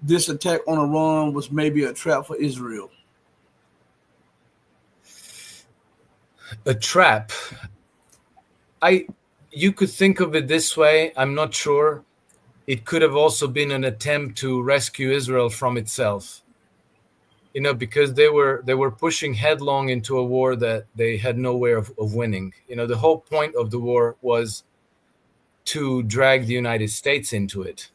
this attack on Iran was maybe a trap for Israel? A trap. You could think of it this way. I'm not sure. It could have also been an attempt to rescue Israel from itself. Because they were pushing headlong into a war that they had no way of winning. The whole point of the war was to drag the United States into it.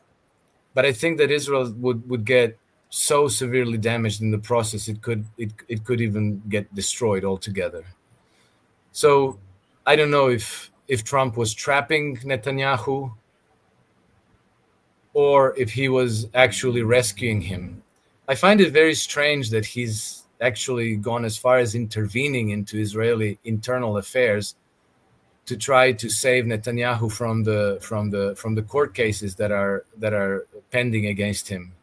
But I think that Israel would get so severely damaged in the process, it could even get destroyed altogether. So I don't know if Trump was trapping Netanyahu or if he was actually rescuing him. I find it very strange that he's actually gone as far as intervening into Israeli internal affairs to try to save Netanyahu from the court cases that are pending against him.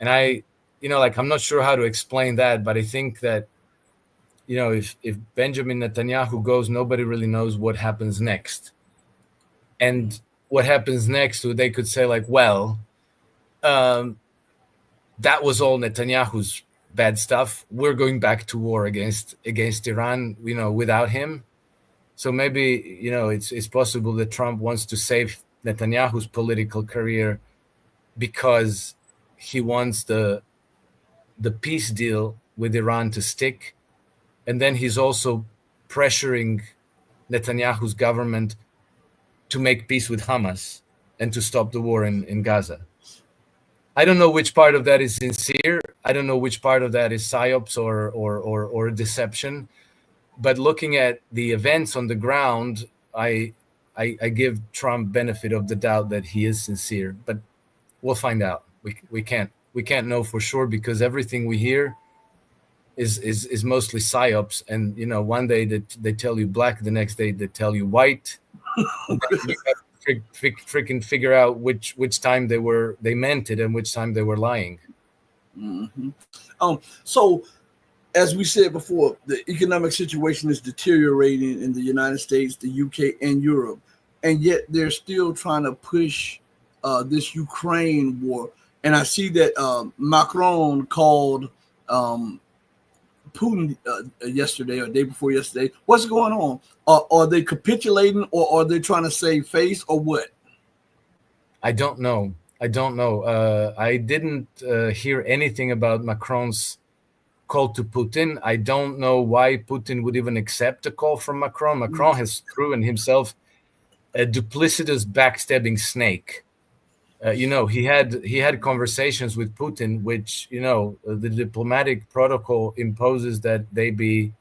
And I'm not sure how to explain that, but I think that if Benjamin Netanyahu goes, nobody really knows what happens next. And what happens next, they could say that was all Netanyahu's bad stuff. We're going back to war against Iran, without him. So maybe, it's possible that Trump wants to save Netanyahu's political career because he wants the peace deal with Iran to stick. And then he's also pressuring Netanyahu's government to make peace with Hamas and to stop the war in Gaza. I don't know which part of that is sincere. I don't know which part of that is psyops or deception. But looking at the events on the ground, I give Trump benefit of the doubt that he is sincere. But we'll find out. We can't know for sure because everything we hear is mostly psyops. And one day they tell you black, the next day they tell you white. You have to freaking figure out which time they meant it and which time they were lying. Mm-hmm. So as we said before, the economic situation is deteriorating in the United States, the UK, and Europe, and yet they're still trying to push this Ukraine war. And I see that Macron called Putin yesterday or day before yesterday. What's going on? Are they capitulating, or are they trying to save face, or what? I don't know. I didn't hear anything about Macron's call to Putin. I don't know why Putin would even accept a call from Macron. Macron has proven himself a duplicitous, backstabbing snake. He had conversations with Putin, which the diplomatic protocol imposes that they be,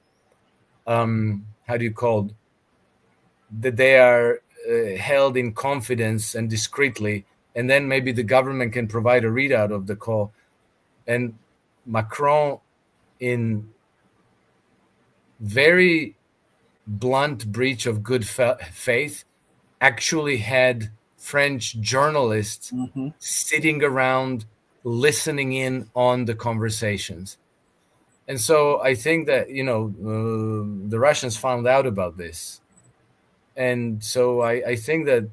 how do you call it? That they are held in confidence and discreetly, and then maybe the government can provide a readout of the call. And Macron, in very blunt breach of good faith, actually had French journalists sitting around listening in on the conversations. And so I think that, the Russians found out about this. And so I think that,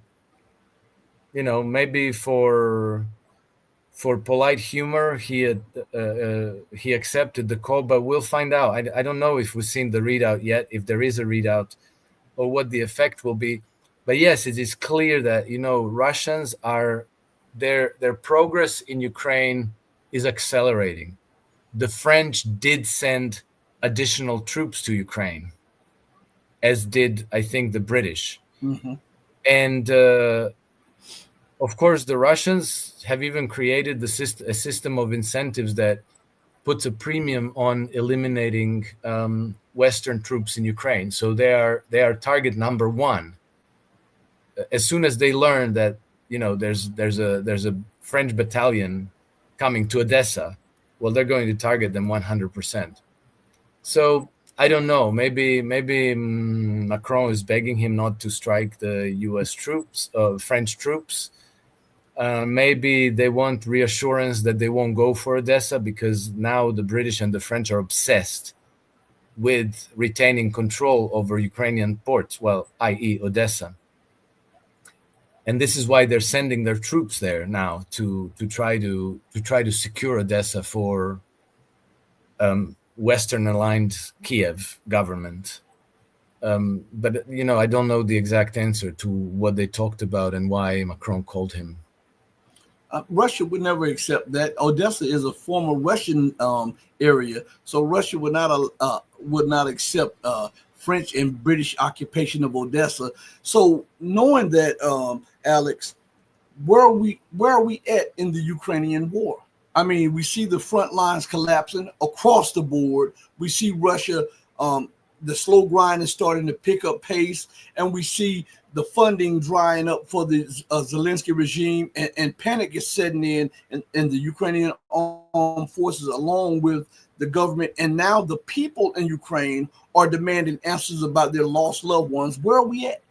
maybe for polite humor, he accepted the call, but we'll find out. I don't know if we've seen the readout yet, if there is a readout, or what the effect will be. But yes, it is clear that, Russians are, their progress in Ukraine is accelerating. The French did send additional troops to Ukraine, as did, I think, the British. And of course, the Russians have even created a system of incentives that puts a premium on eliminating Western troops in Ukraine. So they are target number one. As soon as they learn that there's a French battalion coming to Odessa, well, they're going to target them 100%. So I don't know. Maybe Macron is begging him not to strike the U.S. troops, French troops. Maybe they want reassurance that they won't go for Odessa, because now the British and the French are obsessed with retaining control over Ukrainian ports, well, i.e. Odessa. And this is why they're sending their troops there now to try to secure Odessa for Western-aligned Kiev government. But I don't know the exact answer to what they talked about and why Macron called him. Russia would never accept that. Odessa is a former Russian area, so Russia would not accept French and British occupation of Odessa. So knowing that, Alex, where are we at in the Ukrainian war? I mean, we see the front lines collapsing across the board. We see Russia, the slow grind is starting to pick up pace, and we see the funding drying up for the Zelensky regime, and panic is setting in the Ukrainian armed forces, along with the government. And now the people in Ukraine are demanding answers about their lost loved ones. Where are we at?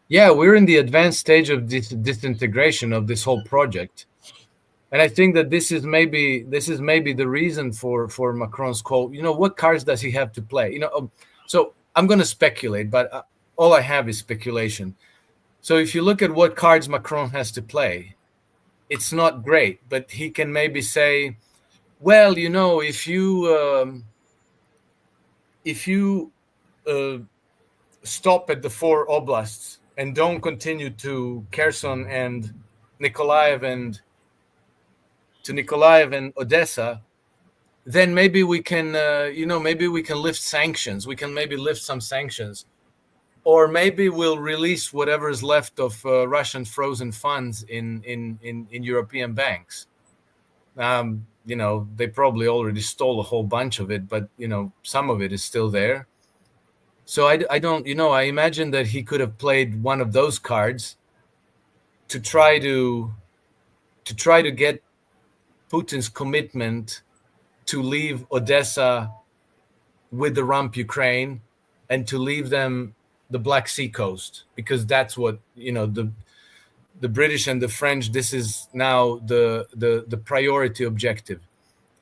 Yeah, we're in the advanced stage of disintegration of this whole project. And I think that this is maybe the reason for Macron's call. What cards does he have to play? So I'm going to speculate, but all I have is speculation. So if you look at what cards Macron has to play, it's not great, but he can maybe say, well, if you stop at the 4 oblasts and don't continue to Kherson and Nikolaev and Odessa, then maybe we can, lift sanctions. We can maybe lift some sanctions, or maybe we'll release whatever is left of Russian frozen funds in European banks. They probably already stole a whole bunch of it, but some of it is still there. So I don't, I imagine that he could have played one of those cards to try to get Putin's commitment to leave Odessa with the rump Ukraine and to leave them the Black Sea coast, because that's what the British and the French, this is now the priority objective.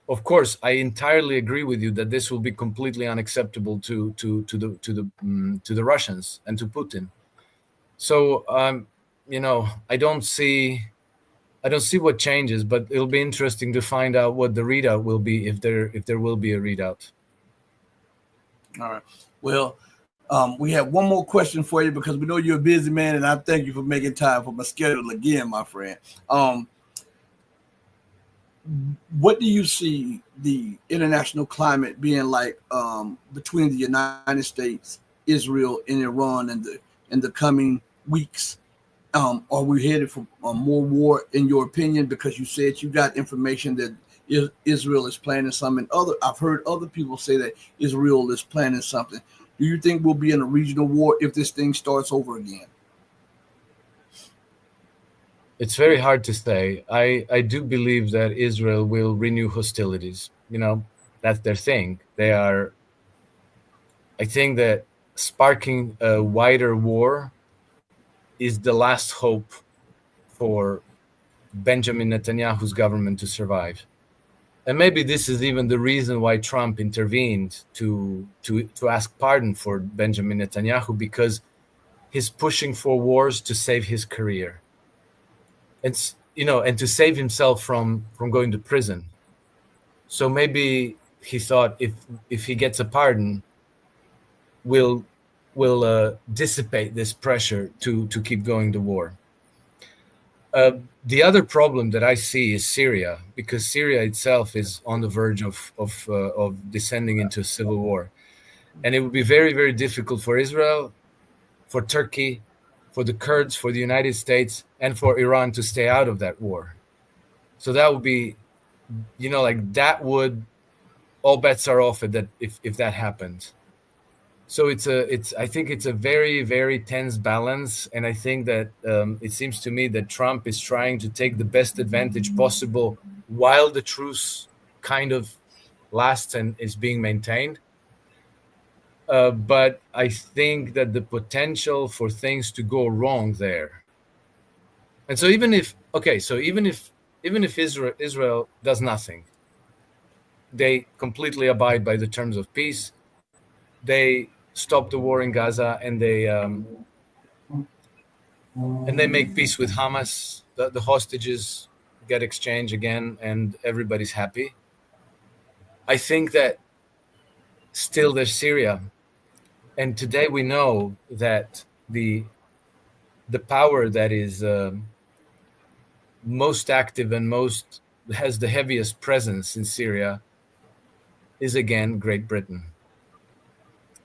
Of course, I entirely agree with you that this will be completely unacceptable to the Russians and to Putin. So I don't see I don't see what changes, but it'll be interesting to find out what the readout will be, if there will be a readout. All right. Well, we have one more question for you because we know you're a busy man, and I thank you for making time for my schedule again, my friend. What do you see the international climate being like between the United States, Israel, and Iran in the coming weeks? Are we headed for more war, in your opinion? Because you said you got information that Israel is planning something. I've heard other people say that Israel is planning something. Do you think we'll be in a regional war if this thing starts over again? It's very hard to say. I do believe that Israel will renew hostilities. That's their thing. I think that sparking a wider war is the last hope for Benjamin Netanyahu's government to survive. And maybe this is even the reason why Trump intervened to ask pardon for Benjamin Netanyahu, because he's pushing for wars to save his career. And to save himself from going to prison. So maybe he thought if he gets a pardon, will dissipate this pressure to keep going to war. The other problem that I see is Syria, because Syria itself is on the verge of descending into a civil war, and it would be very, very difficult for Israel, for Turkey, for the Kurds, for the United States, and for Iran to stay out of that war. So that would be, that would, all bets are off at that if that happens. So I think it's a very, very tense balance, and I think that it seems to me that Trump is trying to take the best advantage possible while the truce kind of lasts and is being maintained. But I think that the potential for things to go wrong there. And so even if Israel does nothing, they completely abide by the terms of peace, they stop the war in Gaza, and they make peace with Hamas, the hostages get exchanged again, and everybody's happy. I think that still there's Syria. And today we know that the power that is most active and has the heaviest presence in Syria is again Great Britain,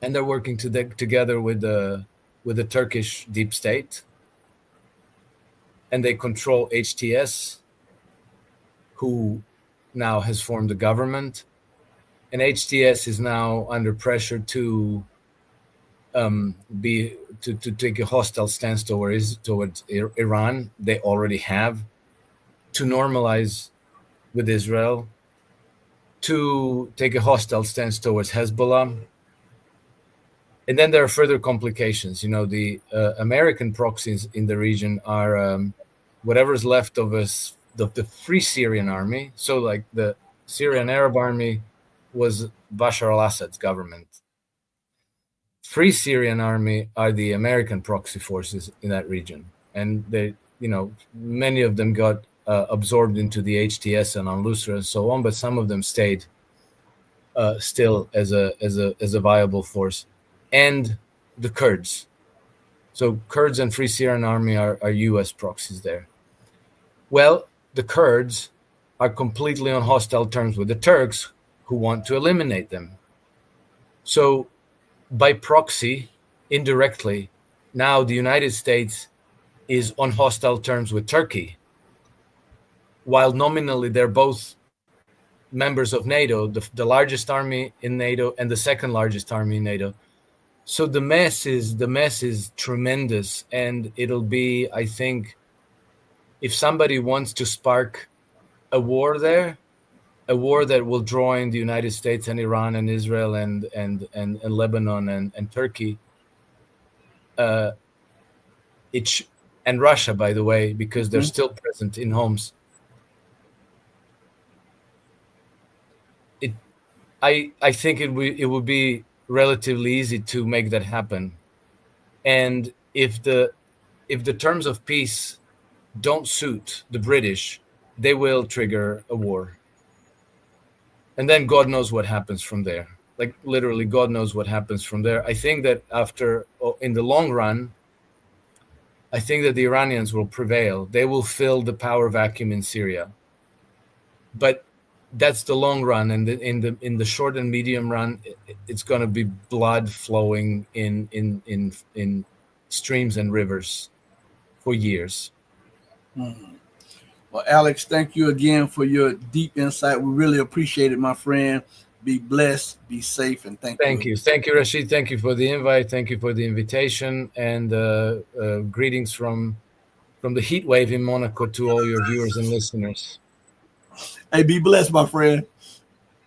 and they're working together with the Turkish deep state, and they control HTS, who now has formed a government, and HTS is now under pressure to take a hostile stance towards Iran. They already have, to normalize with Israel, to take a hostile stance towards Hezbollah. And then there are further complications. The American proxies in the region are whatever's left of the Free Syrian Army. So like the Syrian Arab Army was Bashar al-Assad's government. Free Syrian Army are the American proxy forces in that region, and they, many of them got absorbed into the HTS and al-Nusra and so on, but some of them stayed still as a viable force, and the Kurds. So Kurds and Free Syrian Army are U.S. proxies there. Well, the Kurds are completely on hostile terms with the Turks, who want to eliminate them. So by proxy, indirectly, now the United States is on hostile terms with Turkey, while nominally they're both members of NATO, the largest army in NATO and the second largest army in NATO. So the mess is tremendous, and it'll be, I think, if somebody wants to spark a war there, a war that will draw in the United States and Iran and Israel and Lebanon and Turkey, and Russia, by the way, because they're still present in homes. I think it would be relatively easy to make that happen, and if the terms of peace don't suit the British, they will trigger a war. And then God knows what happens from there. Like literally, God knows what happens from there. I think that in the long run, I think that the Iranians will prevail. They will fill the power vacuum in Syria. But that's the long run, and in the short and medium run, it's going to be blood flowing in streams and rivers for years. Well, Alex, thank you again for your deep insight. We really appreciate it, my friend. Be blessed, be safe, and thank you. Thank you, Rashid. Thank you for the invite. Thank you for the invitation, and greetings from the heat wave in Monaco to all your viewers and listeners. Hey, be blessed, my friend.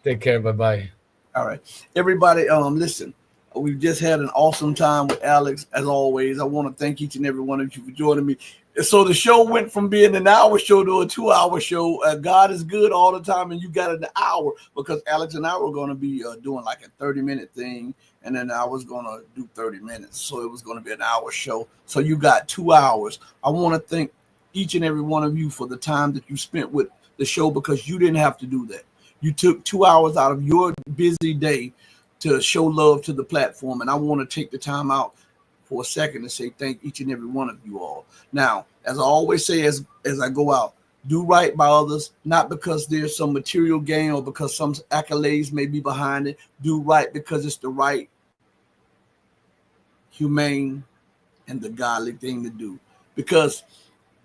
Take care. Bye-bye. All right. Everybody, listen, we've just had an awesome time with Alex. As always, I want to thank each and every one of you for joining me. So the show went from being an hour show to a 2-hour show. God is good all the time, and you got an hour because Alex and I were going to be doing like a 30-minute thing, and then I was going to do 30 minutes. So it was going to be an hour show. So you got 2 hours. I want to thank each and every one of you for the time that you spent with the show, because you didn't have to do that. You took 2 hours out of your busy day to show love to the platform, and I want to take the time out for a second to say thank each and every one of you all. Now, as I always say, as I go out, do right by others, not because there's some material gain or because some accolades may be behind it. Do right because it's the right, humane, and the godly thing to do. Because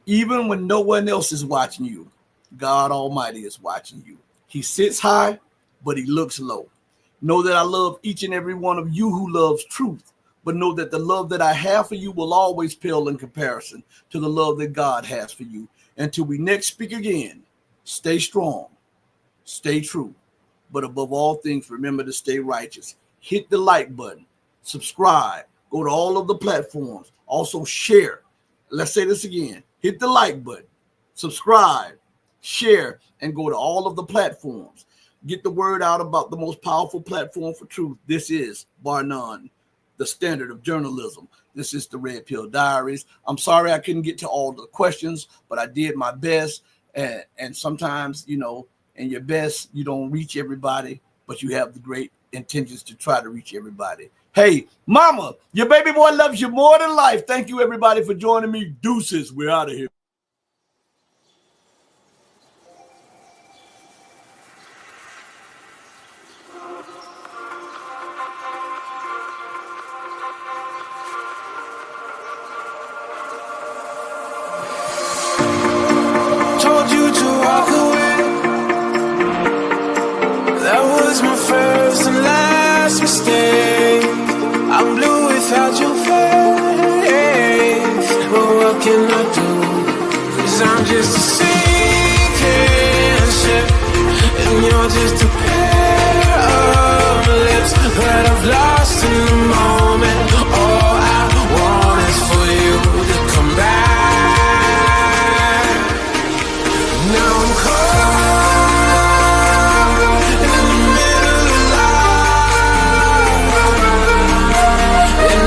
even when no one else is watching you, God Almighty is watching you. He sits high, but he looks low. Know that I love each and every one of you who loves truth, but know that the love that I have for you will always pale in comparison to the love that God has for you. Until we next speak again, stay strong, stay true, but above all things, remember to stay righteous. Hit the like button, subscribe, go to all of the platforms, also share. Let's say this again. Hit the like button, subscribe, share, and go to all of the platforms. Get the word out about the most powerful platform for truth. This is, bar none, the standard of journalism. This is the Red Pill Diaries. I'm sorry I couldn't get to all the questions, but I did my best. And sometimes, you know, in your best, you don't reach everybody, but you have the great intentions to try to reach everybody. Hey, mama, your baby boy loves you more than life. Thank you, everybody, for joining me. Deuces. We're out of here. I'm just a sinking ship, and you're just a pair of lips that I've lost.